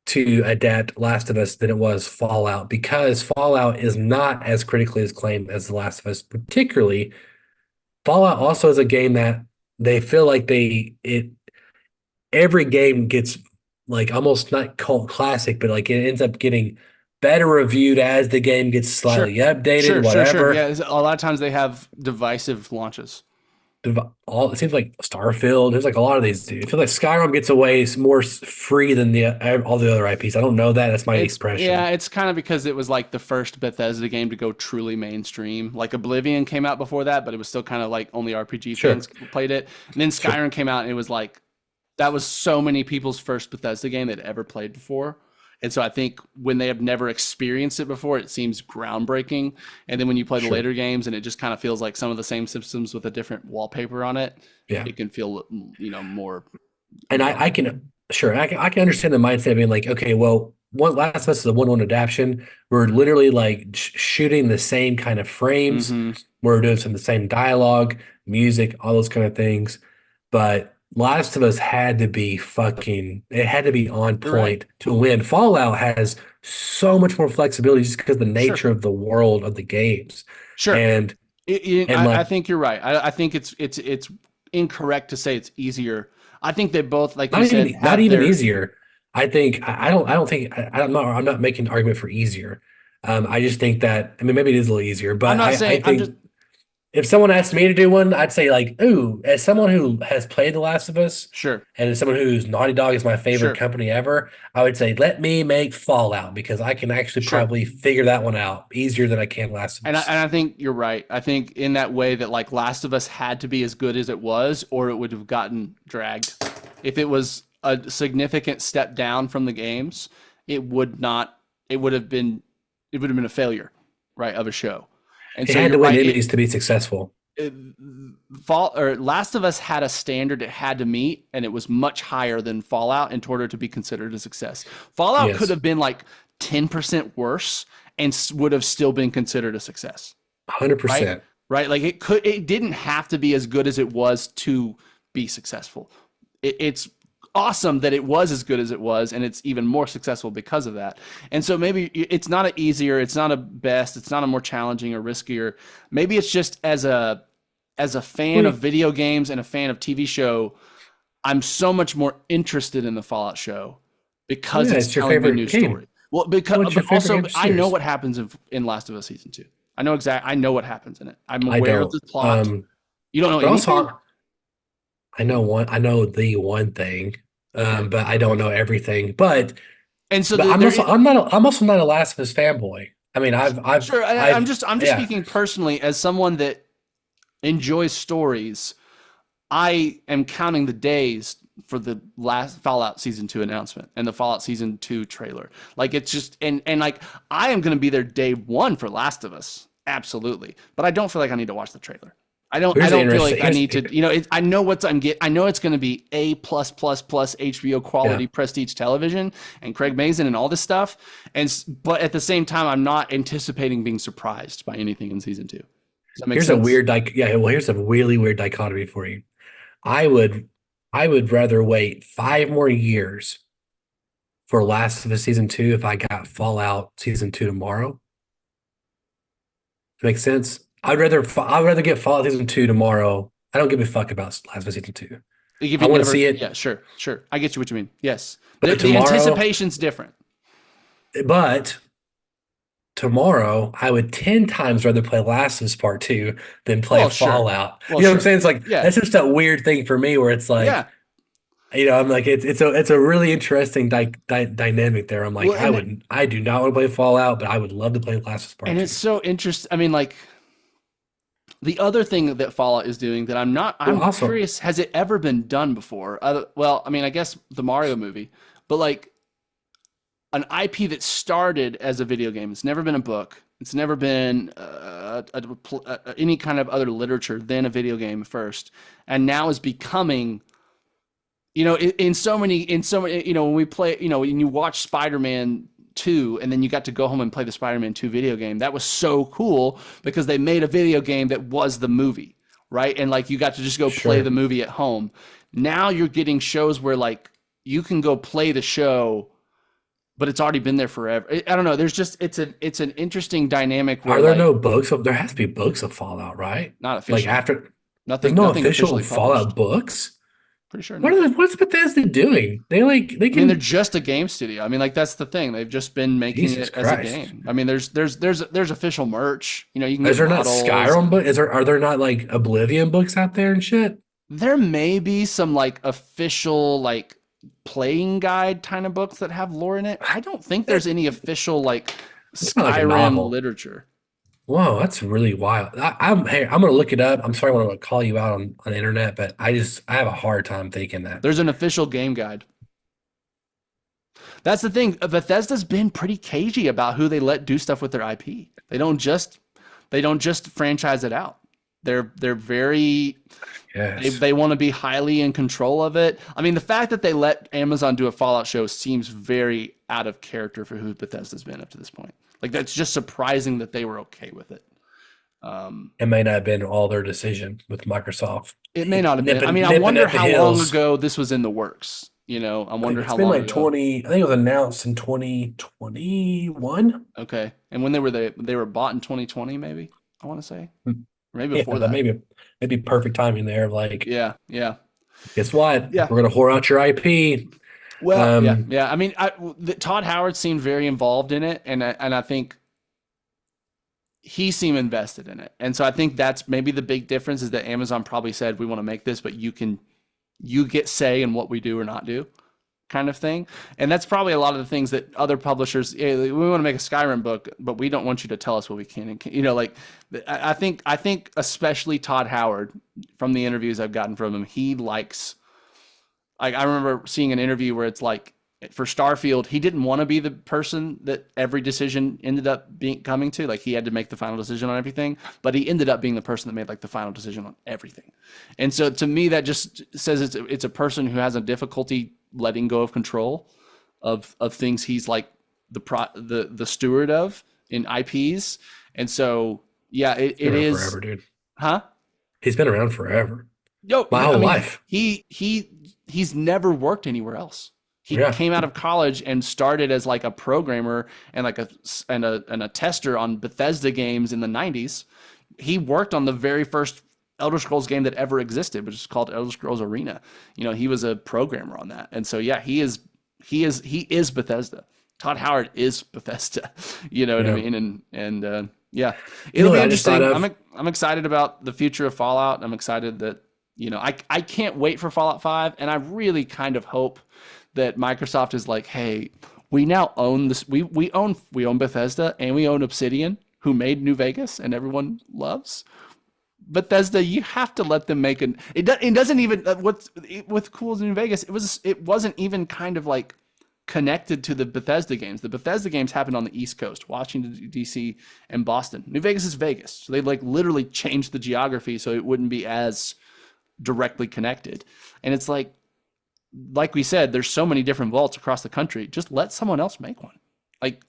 Speaker 7: to adapt Last of Us than it was Fallout, because Fallout is not as critically acclaimed as The Last of Us. Particularly, Fallout also is a game that they feel like every game gets like almost not cult classic, but like it ends up getting better reviewed as the game gets
Speaker 8: Sure.
Speaker 7: slightly updated,
Speaker 8: Sure.
Speaker 7: whatever.
Speaker 8: Yeah, a lot of times they have divisive launches.
Speaker 7: All it seems like Starfield. There's like a lot of these. Dude. It feels like Skyrim gets away more free than all the other IPs. I don't know that. That's my impression.
Speaker 8: It's kind of because it was like the first Bethesda game to go truly mainstream. Like Oblivion came out before that, but it was still kind of like only RPG
Speaker 7: Sure.
Speaker 8: fans played it. And then Skyrim came out, and it was like that was so many people's first Bethesda game they'd ever played before. And so I think when they have never experienced it before, it seems groundbreaking. And then when you play the later games and it just kind of feels like some of the same systems with a different wallpaper on it,
Speaker 7: Yeah.
Speaker 8: it can feel, more.
Speaker 7: And I can I can understand the mindset of being like, okay, well, one Last of Us is a 1-1 adaptation. We're literally like shooting the same kind of frames.
Speaker 8: Mhm.
Speaker 7: We're doing some of the same dialogue, music, all those kind of things. But Last of Us had to be it had to be on
Speaker 8: You're right.
Speaker 7: point to win. Fallout has so much more flexibility just because of the nature
Speaker 8: Sure.
Speaker 7: of the world of the games.
Speaker 8: Sure.
Speaker 7: And
Speaker 8: I think you're right. I think it's incorrect to say it's easier. I think they both, like you said,
Speaker 7: not
Speaker 8: have
Speaker 7: even
Speaker 8: their,
Speaker 7: easier. I think I don't think I'm not making an argument for easier. I just think that, I mean, maybe it is a little easier,
Speaker 8: I'm
Speaker 7: but
Speaker 8: not
Speaker 7: I
Speaker 8: saying, I'm just,
Speaker 7: think if someone asked me to do one, I'd say like, ooh, as someone who has played The Last of Us,
Speaker 8: sure.
Speaker 7: and as someone who's Naughty Dog is my favorite
Speaker 8: Sure.
Speaker 7: company ever, I would say let me make Fallout because I can actually
Speaker 8: Sure.
Speaker 7: probably figure that one out easier than I can Last of
Speaker 8: And
Speaker 7: Us.
Speaker 8: I think you're right. I think in that way that like Last of Us had to be as good as it was, or it would have gotten dragged. If it was a significant step down from the games, it would have been a failure, right, of a show. And
Speaker 7: It
Speaker 8: so
Speaker 7: had to
Speaker 8: you're
Speaker 7: win
Speaker 8: right.
Speaker 7: Emmys to be successful.
Speaker 8: Last of Us had a standard it had to meet, and it was much higher than Fallout in order to be considered a success. Fallout
Speaker 7: Yes.
Speaker 8: could have been like 10% worse and would have still been considered a success.
Speaker 7: 100%.
Speaker 8: Right? Like it didn't have to be as good as it was to be successful. It's awesome that it was as good as it was, and it's even more successful because of that. And so maybe it's not an easier, it's not a best, it's not a more challenging or riskier. Maybe it's just as a fan of video games and a fan of TV show, I'm so much more interested in the Fallout show because
Speaker 7: Yeah,
Speaker 8: it's
Speaker 7: it's your
Speaker 8: telling me a
Speaker 7: favorite
Speaker 8: new
Speaker 7: game.
Speaker 8: story. Well, because
Speaker 7: What's your
Speaker 8: but
Speaker 7: favorite
Speaker 8: also
Speaker 7: game
Speaker 8: I know
Speaker 7: series?
Speaker 8: what happens in Last of Us season 2. I know what happens in it. I'm
Speaker 7: I
Speaker 8: aware of
Speaker 7: don't.
Speaker 8: the plot. You don't know
Speaker 7: But
Speaker 8: anything?
Speaker 7: also, I know the one thing,
Speaker 8: Okay.
Speaker 7: but I don't know everything. But
Speaker 8: And so
Speaker 7: I'm also not a Last of Us fanboy. I mean, I've
Speaker 8: sure. I'm just
Speaker 7: yeah,
Speaker 8: speaking personally as someone that enjoys stories, I am counting the days for the last Fallout Season 2 announcement and the Fallout Season 2 trailer. Like, it's just, and like, I am going to be there day one for Last of Us. Absolutely. But I don't feel like I need to watch the trailer. I don't feel like I need to, I know what I'm getting. I know it's going to be A+++ HBO quality prestige television and Craig Mazin and all this stuff. But at the same time, I'm not anticipating being surprised by anything in Season 2. Does that make sense?
Speaker 7: Here's a really weird dichotomy for you. I would rather wait 5 more years for Last of Us Season 2 if I got Fallout Season 2 tomorrow. Makes sense? I'd rather get Fallout Season 2 tomorrow. I don't give a fuck about Last of Us Season 2. I want to see it.
Speaker 8: Yeah, sure. I get you what you mean. Yes.
Speaker 7: But
Speaker 8: the anticipation's different.
Speaker 7: But tomorrow, I would 10 times rather play Last of Us Part 2 than play Fallout.
Speaker 8: Well,
Speaker 7: you know what I'm saying? It's like, that's just that weird thing for me where it's like, I'm like, it's a really interesting dynamic there. I'm like, I do not want to play Fallout, but I would love to play Last of Us Part 2.
Speaker 8: And it's so interesting. I mean, like, the other thing that Fallout is doing that I'm curious, has it ever been done before? Well, I mean, I guess the Mario movie, but like an IP that started as a video game. It's never been a book. It's never been any kind of other literature than a video game first. And now is becoming, in so many, when we play, when you watch Spider-Man 2 and then you got to go home and play the Spider-Man 2 video game, that was so cool because they made a video game that was the movie, right? And like you got to just go play the movie at home. Now you're getting shows where like you can go play the show, but it's already been there forever. I don't know. There's just it's an interesting dynamic.
Speaker 7: Are there no books? There has to be books of Fallout, right?
Speaker 8: Not officially.
Speaker 7: Like after
Speaker 8: nothing.
Speaker 7: There's no
Speaker 8: nothing
Speaker 7: official Fallout books.
Speaker 8: Pretty sure.
Speaker 7: What's Bethesda doing? They can.
Speaker 8: I mean, they're just a game studio. I mean, like that's the thing. They've just been making
Speaker 7: Jesus
Speaker 8: it as a game. I mean, there's official merch. You can.
Speaker 7: Is there not Skyrim books? Are there not like Oblivion books out there and shit?
Speaker 8: There may be some like official like playing guide kind of books that have lore in it. I don't think there's any official like Skyrim literature.
Speaker 7: Whoa, that's really wild. I'm gonna look it up. I'm sorry, I want to call you out on the internet, but I have a hard time thinking that.
Speaker 8: There's an official game guide. That's the thing. Bethesda's been pretty cagey about who they let do stuff with their IP. They don't just franchise it out. They're very they want to be highly in control of it. I mean, the fact that they let Amazon do a Fallout show seems very out of character for who Bethesda's been up to this point. Like, that's just surprising that they were okay with it.
Speaker 7: It may not have been all their decision with Microsoft.
Speaker 8: It may not have been. I mean, I wonder how long ago this was in the works. I wonder how long.
Speaker 7: It's been like I think it was announced in 2021.
Speaker 8: Okay, and when they were bought in 2020, maybe I want to say, or maybe before that.
Speaker 7: Maybe perfect timing there. Like,
Speaker 8: yeah.
Speaker 7: Guess what? Yeah, we're gonna whore out your IP.
Speaker 8: Well, yeah. I mean, Todd Howard seemed very involved in it, and I think he seemed invested in it. And so I think that's maybe the big difference is that Amazon probably said, we want to make this, but you get say in what we do or not do, kind of thing. And that's probably a lot of the things that other publishers, hey, we want to make a Skyrim book, but we don't want you to tell us what we can and can't. Like I think especially Todd Howard, from the interviews I've gotten from him, he likes. Like, I remember seeing an interview where it's like, for Starfield, he didn't want to be the person that every decision ended up coming to. Like, he had to make the final decision on everything, but he ended up being the person that made like the final decision on everything. And so to me, that just says it's a person who has a difficulty letting go of control of things he's like the steward of in IPs. And so, yeah, it is
Speaker 7: forever, dude.
Speaker 8: Huh?
Speaker 7: He's been around forever.
Speaker 8: My
Speaker 7: whole life.
Speaker 8: He's never worked anywhere else. He came out of college and started as like a programmer and like a tester on Bethesda games in the 90s. He worked on the very first Elder Scrolls game that ever existed, which is called Elder Scrolls Arena. He was a programmer on that. And so yeah, he is Bethesda. Todd Howard is Bethesda. You know what I mean? And yeah, it'll be interesting. I'm excited about the future of Fallout. I'm excited that I can't wait for Fallout 5, and I really kind of hope that Microsoft is like, hey, we now own this. We own Bethesda and we own Obsidian, who made New Vegas and everyone loves. Bethesda, you have to let them make it doesn't even what's with Cool New Vegas, it wasn't even kind of like connected to the Bethesda games. The Bethesda games happened on the East Coast, Washington D.C. and Boston. New Vegas is Vegas, so they like literally changed the geography so it wouldn't be as directly connected. And it's like we said, there's so many different vaults across the country. Just let someone else make one. Like,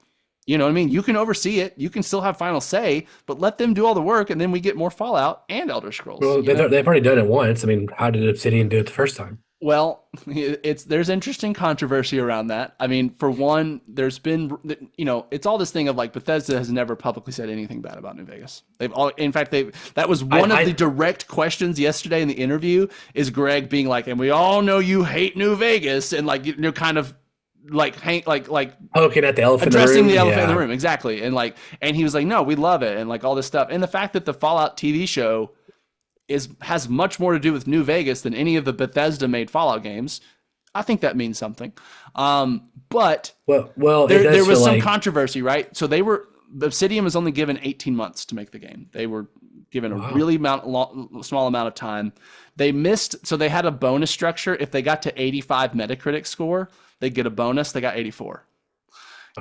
Speaker 8: you know what I mean? You can oversee it. You can still have final say, but let them do all the work, and then we get more Fallout and Elder Scrolls.
Speaker 7: Well, they've already done it once. I mean, how did Obsidian do it the first time?
Speaker 8: Well, there's interesting controversy around that. I mean, for one, there's been, it's all this thing of like Bethesda has never publicly said anything bad about New Vegas. That was one of the direct questions yesterday in the interview is Greg being like, and we all know you hate New Vegas, and like you're kind of like
Speaker 7: poking at the elephant
Speaker 8: addressing
Speaker 7: in the room.
Speaker 8: the elephant in the room, exactly. And he was like, no, we love it, and like all this stuff, and the fact that the Fallout TV show has much more to do with New Vegas than any of the Bethesda made Fallout games. I think that means something. But there was some controversy, right? So Obsidian was only given 18 months to make the game. They were given a really small amount of time. They missed, so they had a bonus structure. If they got to 85 Metacritic score, they'd get a bonus. They got 84.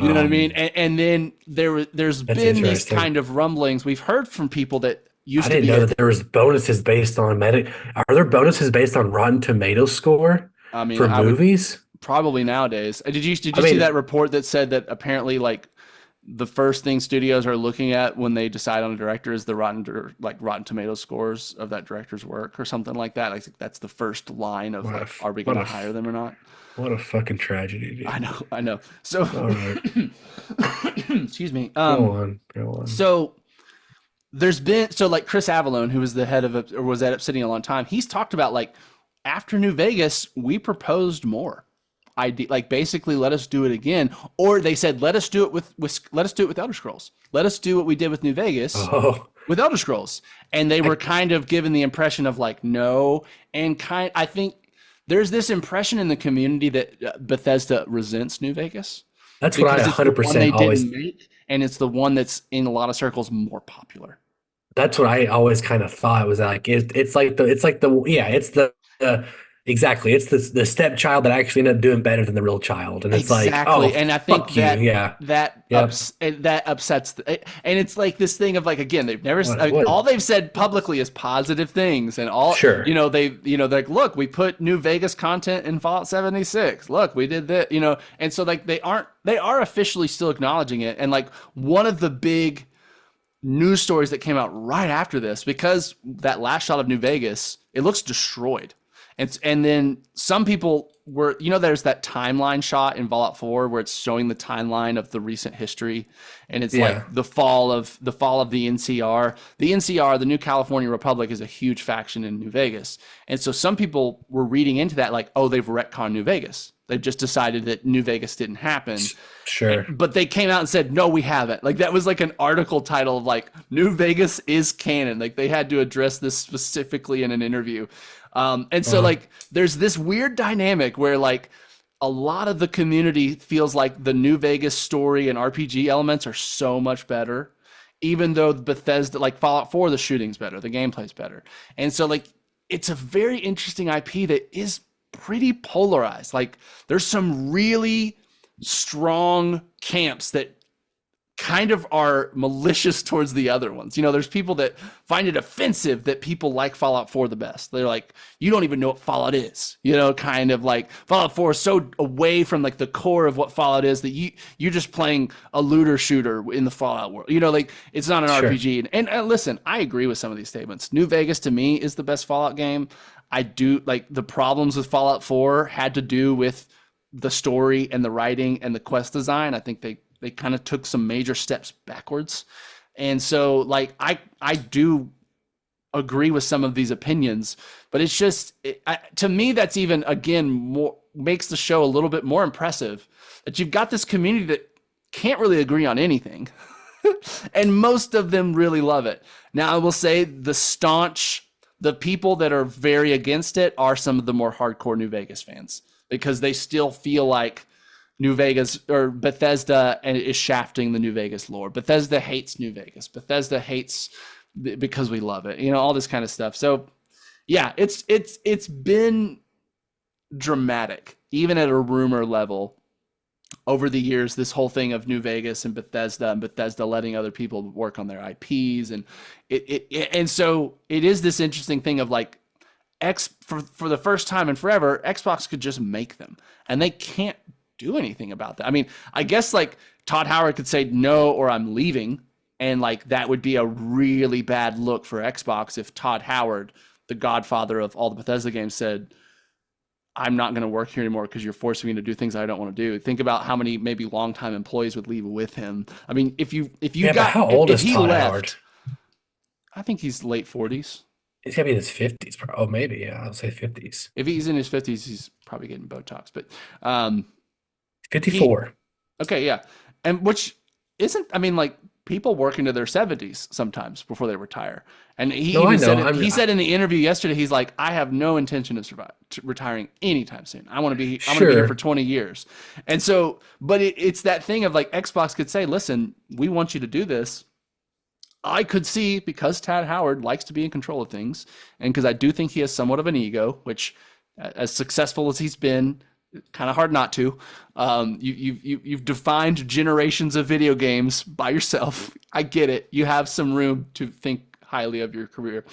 Speaker 8: You know what I mean? And then there's been these kind of rumblings. We've heard from people that I didn't know that there was bonuses based on Are there bonuses based on Rotten Tomatoes score for movies? Probably nowadays. Did you see that report that said that apparently like the first thing studios are looking at when they decide on a director is the Rotten Tomatoes scores of that director's work or something like that? I think that's the first line of like, are we going to hire them or not?
Speaker 7: What a fucking tragedy, dude.
Speaker 8: I know. So,
Speaker 7: all right.
Speaker 8: Excuse me.
Speaker 7: Go on.
Speaker 8: So there's been, like Chris Avallone, who was the head of, or was at Obsidian a long time, he's talked about like after New Vegas, we proposed more. Like basically let us do it again. Or they said, let us do it with Elder Scrolls. Let us do what we did with New Vegas with Elder Scrolls. And they were kind of given the impression of like, no. And I think there's this impression in the community that Bethesda resents New Vegas.
Speaker 7: That's what I 100% always
Speaker 8: make, and it's the one that's in a lot of circles more popular.
Speaker 7: That's what I always kind of thought was like it's the stepchild that actually ended up doing better than the real child, and it's
Speaker 8: exactly.
Speaker 7: Like,
Speaker 8: and I think that upsets, and it's like this thing of like, again, they've never all they've said publicly is positive things, and all they're like, look, we put New Vegas content in Fallout 76. Look, we did that, and so like they are officially still acknowledging it, and like one of the big news stories that came out right after this, because that last shot of New Vegas, it looks destroyed. And then some people were, there's that timeline shot in Fallout 4 where it's showing the timeline of the recent history, and it's like the fall of the NCR. The NCR, the New California Republic, is a huge faction in New Vegas, and so some people were reading into that like, oh, they've retconned New Vegas. They've just decided that New Vegas didn't happen.
Speaker 7: Sure.
Speaker 8: But they came out and said, no, we haven't. Like that was like an article title of like, New Vegas is canon. Like they had to address this specifically in an interview. And so like there's this weird dynamic where like a lot of the community feels like the New Vegas story and RPG elements are so much better, even though Bethesda, like Fallout 4, the shooting's better, the gameplay's better. And so like it's a very interesting IP that is pretty polarized. Like there's some really strong camps that kind of are malicious towards the other ones. There's people that find it offensive that people like Fallout 4 the best. They're like, you don't even know what Fallout is. Kind of like Fallout 4 is so away from like the core of what Fallout is that you're just playing a looter shooter in the Fallout world. Like it's not an RPG. And listen, I agree with some of these statements. New Vegas to me is the best Fallout game. I do like the problems with Fallout 4 had to do with the story and the writing and the quest design. I think they kind of took some major steps backwards. And so like, I do agree with some of these opinions, but it's just, to me, that's even, again, more makes the show a little bit more impressive that you've got this community that can't really agree on anything. And most of them really love it. Now I will say the people that are very against it are some of the more hardcore New Vegas fans, because they still feel like New Vegas or Bethesda is shafting the New Vegas lore. Bethesda hates New Vegas. Bethesda hates because we love it, all this kind of stuff. So yeah, it's been dramatic, even at a rumor level over the years, this whole thing of New Vegas and Bethesda letting other people work on their IPs. And and so it is this interesting thing of like for the first time in forever, Xbox could just make them and they can't do anything about that. I mean, I guess like Todd Howard could say no, or I'm leaving. And like, that would be a really bad look for Xbox if Todd Howard, the godfather of all the Bethesda games, said, I'm not going to work here anymore because you're forcing me to do things I don't want to do. Think about how many maybe longtime employees would leave with him. I mean, if you got,
Speaker 7: how old
Speaker 8: if
Speaker 7: is
Speaker 8: he
Speaker 7: Todd
Speaker 8: left,
Speaker 7: Howard?
Speaker 8: I think he's late 40s.
Speaker 7: He's gotta be in his 50s. Oh, maybe. Yeah, I'll say 50s.
Speaker 8: If he's in his 50s, he's probably getting Botox. But
Speaker 7: 54.
Speaker 8: Okay, yeah. And which isn't, I mean, like, people work into their 70s sometimes before they retire. And he said in the interview yesterday, he's like, I have no intention of retiring anytime soon. I want to be here for 20 years. And so, but it's that thing of like, Xbox could say, listen, we want you to do this. I could see, because Todd Howard likes to be in control of things, and because I do think he has somewhat of an ego, which, as successful as he's been, kind of hard not to. You've defined generations of video games by yourself. I get it. You have some room to think highly of your career.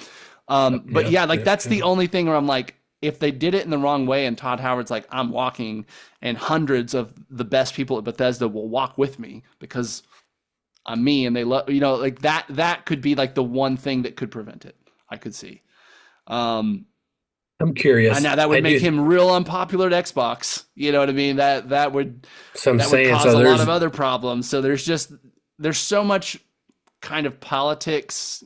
Speaker 8: That's the only thing where I'm like, if they did it in the wrong way and Todd Howard's like, I'm walking and hundreds of the best people at Bethesda will walk with me because I'm me and they love, like that could be like the one thing that could prevent it. I could see.
Speaker 7: I'm curious.
Speaker 8: Now that would make him real unpopular at Xbox. You know what I mean? That would cause a lot of other problems. So there's so much kind of politics,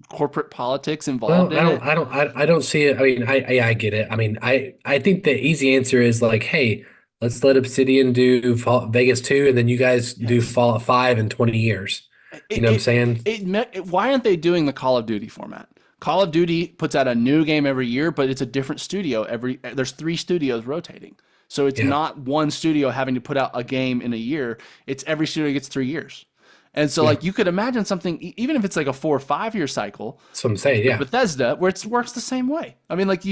Speaker 8: corporate politics involved in it.
Speaker 7: I don't see it. I mean, I get it. I mean, I think the easy answer is like, hey, let's let Obsidian do Vegas 2, and then you guys do Fallout 5 in 20 years. You know what I'm saying?
Speaker 8: Why aren't they doing the Call of Duty format? Call of Duty puts out a new game every year, but it's a different studio there's 3 studios rotating. So it's not one studio having to put out a game in a year. It's every studio gets 3 years. And so like you could imagine something, even if it's like a 4 or 5 year cycle.
Speaker 7: That's what I'm saying, yeah.
Speaker 8: Bethesda, where it works the same way. I mean, like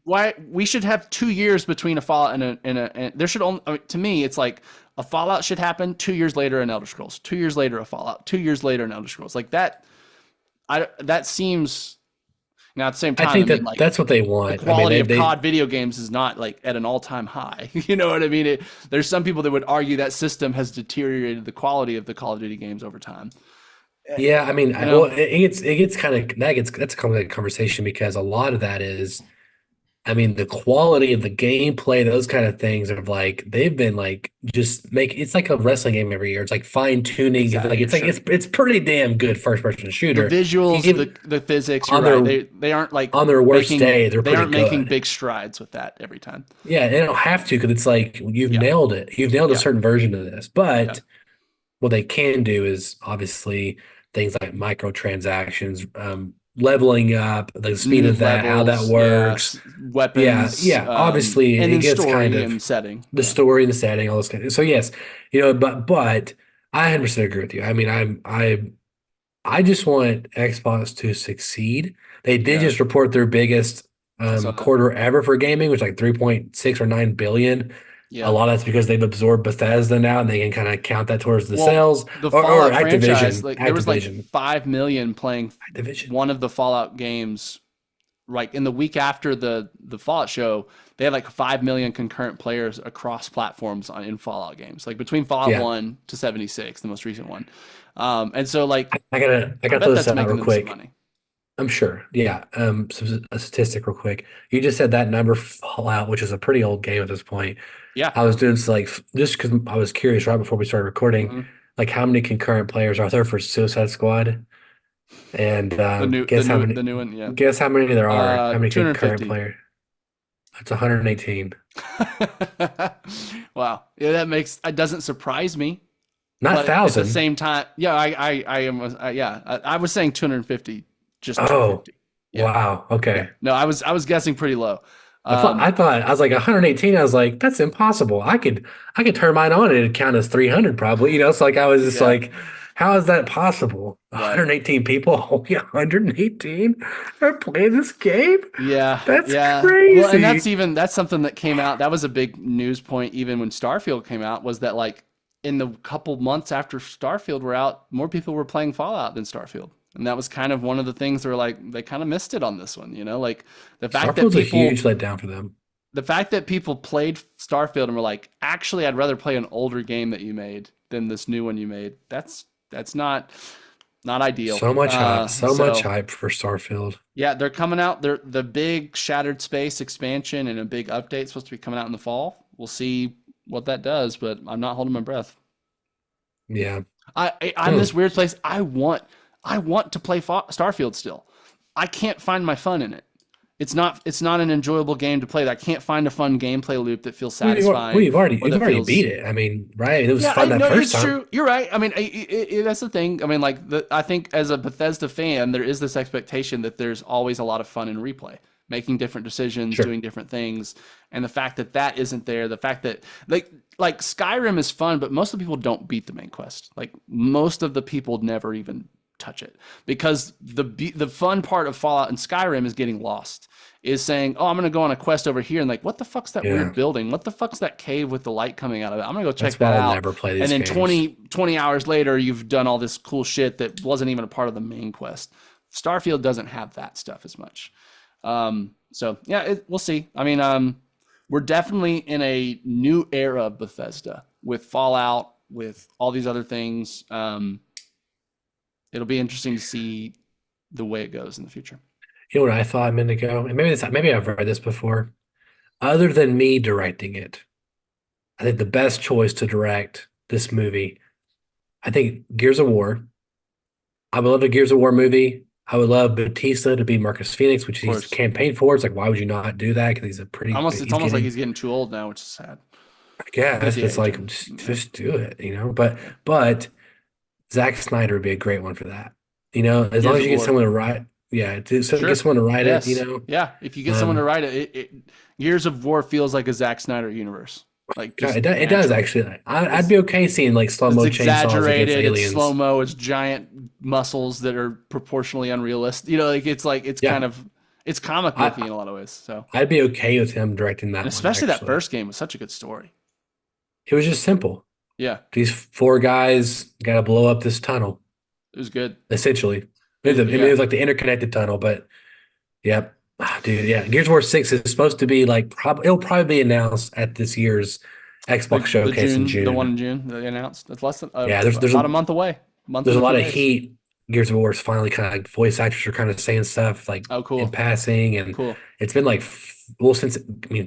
Speaker 8: why we should have 2 years between a Fallout and there should only, to me, it's like a Fallout should happen 2 years later an Elder Scrolls, 2 years later a Fallout, 2 years later an Elder Scrolls. Like that seems. Now, at the same time,
Speaker 7: I think that's what they want.
Speaker 8: The quality of COD video games is not like at an all-time high. You know what I mean? There's some people that would argue that system has deteriorated the quality of the Call of Duty games over time.
Speaker 7: Yeah, I mean, it gets kind of that's a complicated conversation because a lot of that is, I mean, the quality of the gameplay, those kind of things are like they've been like it's like a wrestling game every year. It's like fine tuning. Exactly, it's pretty damn good first person shooter.
Speaker 8: The visuals, the physics. They aren't like
Speaker 7: on their worst day. They aren't
Speaker 8: making big strides with that every time.
Speaker 7: Yeah, they don't have to because it's like you've nailed it. You've nailed a certain version of this. But what they can do is obviously things like microtransactions. Leveling up, the speed of that, how that works,
Speaker 8: weapons,
Speaker 7: obviously
Speaker 8: and
Speaker 7: it gets
Speaker 8: story
Speaker 7: kind of
Speaker 8: and setting,
Speaker 7: the story and the setting, all those kind of. So yes, but I 100% agree with you. I mean, I just want Xbox to succeed. They did just report their biggest quarter ever for gaming, which is like 3.6 or 9 billion. Yeah. A lot of that's because they've absorbed Bethesda now, and they can kind of count that towards the sales.
Speaker 8: The Fallout
Speaker 7: Activision.
Speaker 8: Franchise, there was like 5 million playing Activision. One of the Fallout games. Like in the week after the Fallout show, they had like 5 million concurrent players across platforms in Fallout games, like between Fallout 1 to 76, the most recent one. And so like
Speaker 7: I gotta throw this out real quick. I'm sure. Yeah. A statistic real quick. You just said that number Fallout, which is a pretty old game at this point.
Speaker 8: Yeah.
Speaker 7: I was doing like just because I was curious right before we started recording, like how many concurrent players are there for Suicide Squad? And
Speaker 8: the new one, yeah.
Speaker 7: Guess how many there are? How many concurrent players? That's 118.
Speaker 8: Wow. Yeah, it doesn't surprise me.
Speaker 7: Not 1,000.
Speaker 8: At the same time, yeah, I was saying 250. Just 250. Yeah.
Speaker 7: Wow. Okay.
Speaker 8: Yeah. No, I was guessing pretty low.
Speaker 7: I thought I was like 118. I was like, that's impossible. I could turn mine on and it'd count as 300 probably. So like I was just like, How is that possible?
Speaker 8: Right.
Speaker 7: 118 people, only 118 are playing this game?
Speaker 8: Yeah,
Speaker 7: That's
Speaker 8: yeah. Well, and
Speaker 7: crazy.
Speaker 8: that's something that came out. That was a big news point even when Starfield came out, was that like in the couple months after Starfield were out, more people were playing Fallout than Starfield. And that was kind of one of the things where like they kind of missed it on this one, like the fact that
Speaker 7: Starfield's a huge
Speaker 8: people
Speaker 7: letdown for them.
Speaker 8: the fact that people played Starfield and were like, actually I'd rather play an older game that you made than this new one you made. That's not ideal.
Speaker 7: So much hype for Starfield.
Speaker 8: Yeah, they're coming out. They're the big Shattered Space expansion and a big update supposed to be coming out in the fall. We'll see what that does, but I'm not holding my breath.
Speaker 7: Yeah.
Speaker 8: I'm this weird place. I want to play Starfield still. I can't find my fun in it. It's not an enjoyable game to play. I can't find a fun gameplay loop that feels satisfying.
Speaker 7: Well, you've already
Speaker 8: feels,
Speaker 7: beat it. I mean, right? It was
Speaker 8: yeah,
Speaker 7: fun
Speaker 8: I
Speaker 7: that
Speaker 8: know
Speaker 7: first
Speaker 8: it's
Speaker 7: time.
Speaker 8: true. You're right. I mean, that's the thing. I mean, like I think as a Bethesda fan, there is this expectation that there's always a lot of fun in replay, making different decisions,
Speaker 7: Sure.
Speaker 8: doing different things, and the fact that that isn't there, the fact that like Skyrim is fun, but most of the people don't beat the main quest. Like most of the people never even touch it because the fun part of Fallout and Skyrim is getting lost. Is saying, oh, I'm going to go on a quest over here. And like, what the fuck's that
Speaker 7: Yeah.
Speaker 8: weird building? What the fuck's that cave with the light coming out of it? I'm going to go check
Speaker 7: That's why
Speaker 8: that
Speaker 7: I'll
Speaker 8: out.
Speaker 7: never play
Speaker 8: And
Speaker 7: these
Speaker 8: then
Speaker 7: games.
Speaker 8: 20 hours later, you've done all this cool shit that wasn't even a part of the main quest. Starfield doesn't have that stuff as much. So yeah, we'll see. I mean, we're definitely in a new era of Bethesda with Fallout, with all these other things. It'll be interesting to see the way it goes in the future.
Speaker 7: You know what I thought a minute ago? And maybe I've read this before. Other than me directing it, I think the best choice to direct this movie, I think Gears of War. I would love a Gears of War movie. I would love Batista to be Marcus Phoenix, which he's
Speaker 8: course.
Speaker 7: campaigned for. It's like, why would you not do that? Because he's a pretty.
Speaker 8: It's almost like he's getting too old now, which is sad.
Speaker 7: Yeah,
Speaker 8: Busy
Speaker 7: it's like
Speaker 8: aging.
Speaker 7: just do it. But Zack Snyder would be a great one for that. As
Speaker 8: Gears
Speaker 7: long as
Speaker 8: of
Speaker 7: you get
Speaker 8: War.
Speaker 7: someone to write, get someone to write
Speaker 8: Yes.
Speaker 7: it.
Speaker 8: Yeah. If you get someone to write it, Gears of War feels like a Zack Snyder universe. Like
Speaker 7: Yeah,
Speaker 8: just
Speaker 7: it does
Speaker 8: naturally.
Speaker 7: actually. I'd be okay seeing like slow
Speaker 8: It's
Speaker 7: mo chainsaws against
Speaker 8: exaggerated. It's
Speaker 7: aliens.
Speaker 8: slow mo. It's giant muscles that are proportionally unrealistic. It's
Speaker 7: Yeah.
Speaker 8: kind of it's comic booky in a lot of ways. So
Speaker 7: I'd be okay with him directing that
Speaker 8: and
Speaker 7: one.
Speaker 8: especially that
Speaker 7: Actually,
Speaker 8: first game was such a good story.
Speaker 7: it was just simple.
Speaker 8: Yeah,
Speaker 7: These four guys got to blow up this tunnel,
Speaker 8: it was good.
Speaker 7: essentially. It was like the interconnected tunnel, but yep. Dude, yeah. Gears of War 6 is supposed to be like it'll probably be announced at this year's Xbox showcase in June.
Speaker 8: The one in June that they announced. It's less than
Speaker 7: there's
Speaker 8: about a month away.
Speaker 7: There's a lot of heat. Gears of War is finally kind of like voice actors are kind of saying stuff like
Speaker 8: cool.
Speaker 7: in passing, and
Speaker 8: Cool.
Speaker 7: it's been like since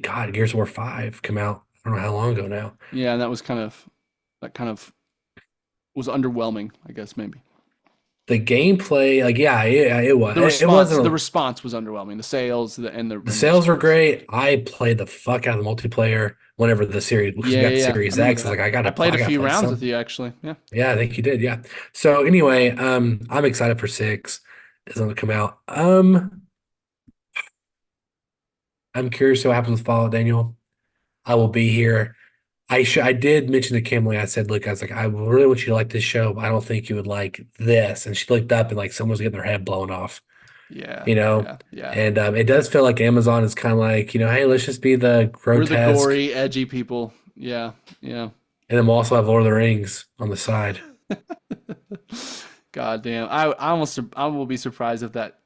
Speaker 7: God, Gears of War 5 come out. I don't know how long ago now.
Speaker 8: Yeah, and that kind of was underwhelming, I guess maybe.
Speaker 7: The gameplay, like it was.
Speaker 8: The
Speaker 7: wasn't.
Speaker 8: response was underwhelming. The sales
Speaker 7: The sales were great. I played the fuck out of the multiplayer whenever the series got Series X. I was like, I
Speaker 8: played a few rounds with you actually. Yeah.
Speaker 7: Yeah, I think you did. Yeah. So anyway, I'm excited for 6. It's going to come out. I'm curious what happens with Fallout, Daniel. I will be here. I did mention to Kimberly. I said, look, I was like, I really want you to like this show, but I don't think you would like this. And she looked up and like someone was getting their head blown off.
Speaker 8: Yeah. Yeah.
Speaker 7: And it does feel like Amazon is kind of like, hey, let's just be the grotesque.
Speaker 8: We're the gory, edgy people. Yeah. Yeah.
Speaker 7: And then we'll also have Lord of the Rings on the side.
Speaker 8: God damn. I will be surprised if that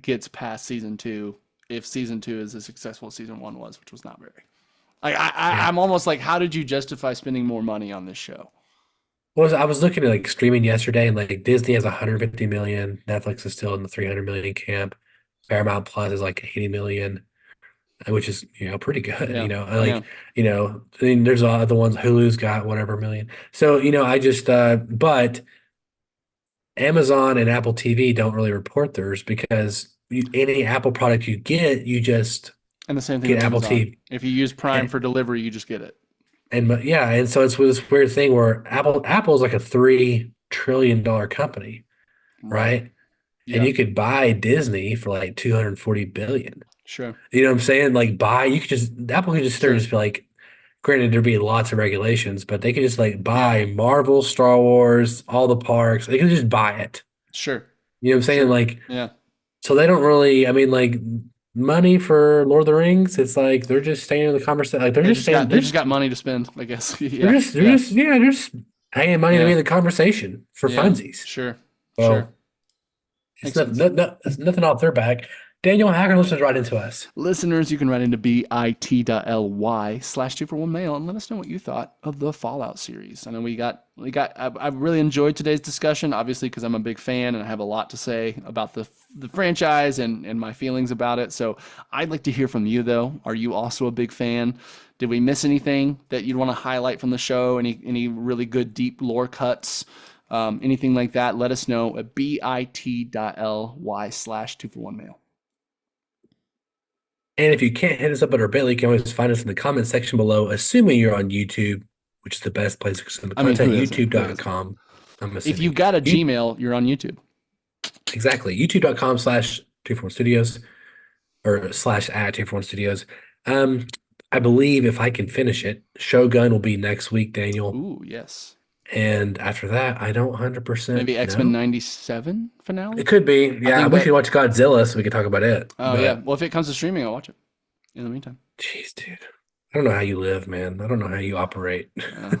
Speaker 8: gets past season 2, if season 2 is as successful as season 1 was, which was not very. Like I'm almost like, how did you justify spending more money on this show?
Speaker 7: Well, I was looking at like streaming yesterday, and like Disney has 150 million, Netflix is still in the 300 million camp, Paramount Plus is like 80 million, which is pretty good.
Speaker 8: Yeah.
Speaker 7: I mean, there's other ones. Hulu's got whatever million. So I just but Amazon and Apple TV don't really report theirs because any Apple product you get, you just
Speaker 8: And the same thing
Speaker 7: get
Speaker 8: with
Speaker 7: Apple
Speaker 8: Amazon.
Speaker 7: TV.
Speaker 8: If you use Prime for delivery, you just get it.
Speaker 7: And so it's this weird thing where Apple's like a $3 trillion company, right?
Speaker 8: Yeah.
Speaker 7: And you could buy Disney for like 240 billion.
Speaker 8: Sure.
Speaker 7: You know what I'm saying? Like Apple could just sit there and just be like, Granted, there'd be lots of regulations, but they could just like buy Marvel, Star Wars, all the parks. They can just buy it.
Speaker 8: Sure.
Speaker 7: You know what I'm saying?
Speaker 8: Sure.
Speaker 7: Like,
Speaker 8: Yeah.
Speaker 7: so they don't really. I mean, like money for Lord of the Rings. It's like they're just staying in the conversation. Like they're just saying
Speaker 8: They just got money to spend, I guess.
Speaker 7: they're
Speaker 8: Yeah.
Speaker 7: just they're
Speaker 8: Yeah.
Speaker 7: just yeah they're just paying money to be
Speaker 8: Yeah.
Speaker 7: in the conversation for
Speaker 8: Yeah.
Speaker 7: funsies.
Speaker 8: Sure.
Speaker 7: So
Speaker 8: Sure.
Speaker 7: it's
Speaker 8: Makes sense.
Speaker 7: it's nothing off their back. Daniel, how can listeners write into us?
Speaker 8: Listeners, you can write into bit.ly/2for1mail and let us know what you thought of the Fallout series. I know I really enjoyed today's discussion, obviously, because I'm a big fan and I have a lot to say about the franchise and my feelings about it. So I'd like to hear from you, though. Are you also a big fan? Did we miss anything that you'd want to highlight from the show? Any really good deep lore cuts? Anything like that? Let us know at bit.ly/2for1mail.
Speaker 7: And if you can't hit us up at our Bitly, you can always find us in the comment section below, assuming you're on YouTube, which is the best place to consume the content,
Speaker 8: who isn't?
Speaker 7: youtube.com. I'm
Speaker 8: If
Speaker 7: assuming.
Speaker 8: you've got a Gmail, you're on YouTube.
Speaker 7: Exactly. youtube.com/241studios or /@241studios. I believe if I can finish it, Shogun will be next week, Daniel.
Speaker 8: Ooh, yes.
Speaker 7: And after that, I don't 100%
Speaker 8: Maybe X-Men
Speaker 7: know.
Speaker 8: 97 finale?
Speaker 7: It could be. Yeah, I
Speaker 8: think
Speaker 7: wish
Speaker 8: that-
Speaker 7: you'd watch Godzilla so we could talk about it.
Speaker 8: Oh,
Speaker 7: But,
Speaker 8: yeah. Well, if it comes to streaming, I'll watch it in the meantime.
Speaker 7: Jeez, dude. I don't know how you live, man. I don't know how you operate.
Speaker 8: Yeah.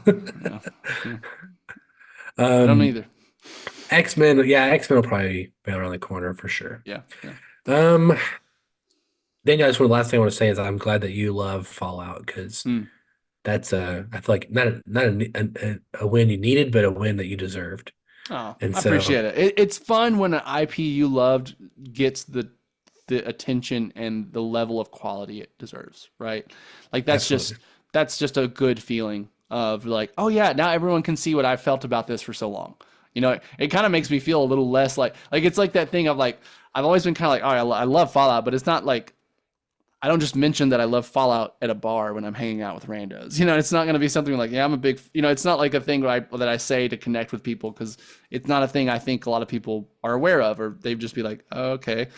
Speaker 8: I don't either.
Speaker 7: X-Men, X-Men will probably be around the corner for sure.
Speaker 8: Yeah. Yeah.
Speaker 7: Daniel, just one last thing I want to say is I'm glad that you love Fallout because that's I feel like not a win you needed, but a win that you deserved.
Speaker 8: Oh,
Speaker 7: And
Speaker 8: I
Speaker 7: so-
Speaker 8: appreciate it. It's fun when an IP you loved gets the attention and the level of quality it deserves, right? Like that's just a good feeling of like, oh yeah, now everyone can see what I felt about this for so long. You know, it kind of makes me feel a little less like it's like that thing of like I've always been kind of like, oh, I love Fallout, but it's not like I don't just mention that I love Fallout at a bar when I'm hanging out with randos. You know, it's not going to be something like, yeah, I'm a big, it's not like a thing that I say to connect with people because it's not a thing I think a lot of people are aware of, or they'd just be like, oh, okay.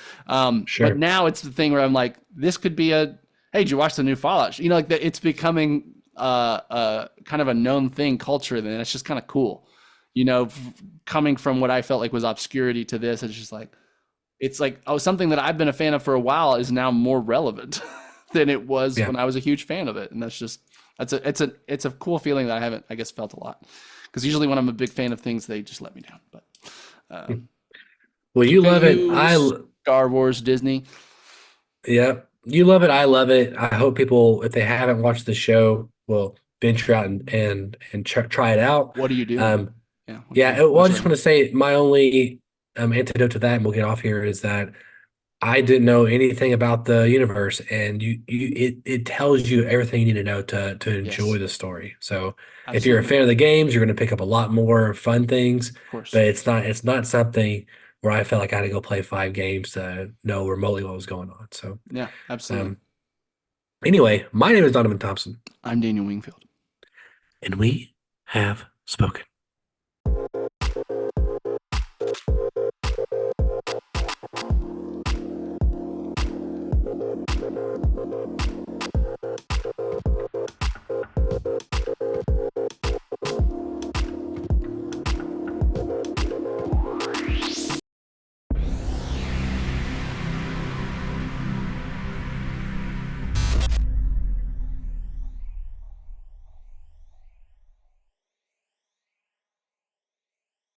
Speaker 7: Sure.
Speaker 8: But now it's the thing where I'm like, this could be hey, did you watch the new Fallout? You know, like it's becoming kind of a known thing culturally, and it's just kind of cool. You know, coming from what I felt like was obscurity to this, it's just like, something that I've been a fan of for a while is now more relevant than it was when I was a huge fan of it. And it's a cool feeling that I haven't, I guess, felt a lot. Because usually when I'm a big fan of things, they just let me down. But
Speaker 7: well, you love it.
Speaker 8: Star Wars, Disney.
Speaker 7: Yeah, you love it. I love it. I hope people, if they haven't watched the show, will venture out and try it out.
Speaker 8: What do you do?
Speaker 7: Well, I just want to say my only antidote to that, and we'll get off here, is that I didn't know anything about the universe, and it tells you everything you need to know to enjoy the story. So if you're a fan of the games, you're going to pick up a lot more fun things.
Speaker 8: Of course.
Speaker 7: But it's not something where I felt like I had to go play 5 games to know remotely what was going on. So
Speaker 8: yeah, absolutely.
Speaker 7: Anyway, my name is Donovan Thompson.
Speaker 8: I'm Daniel Wingfield.
Speaker 7: And we have spoken.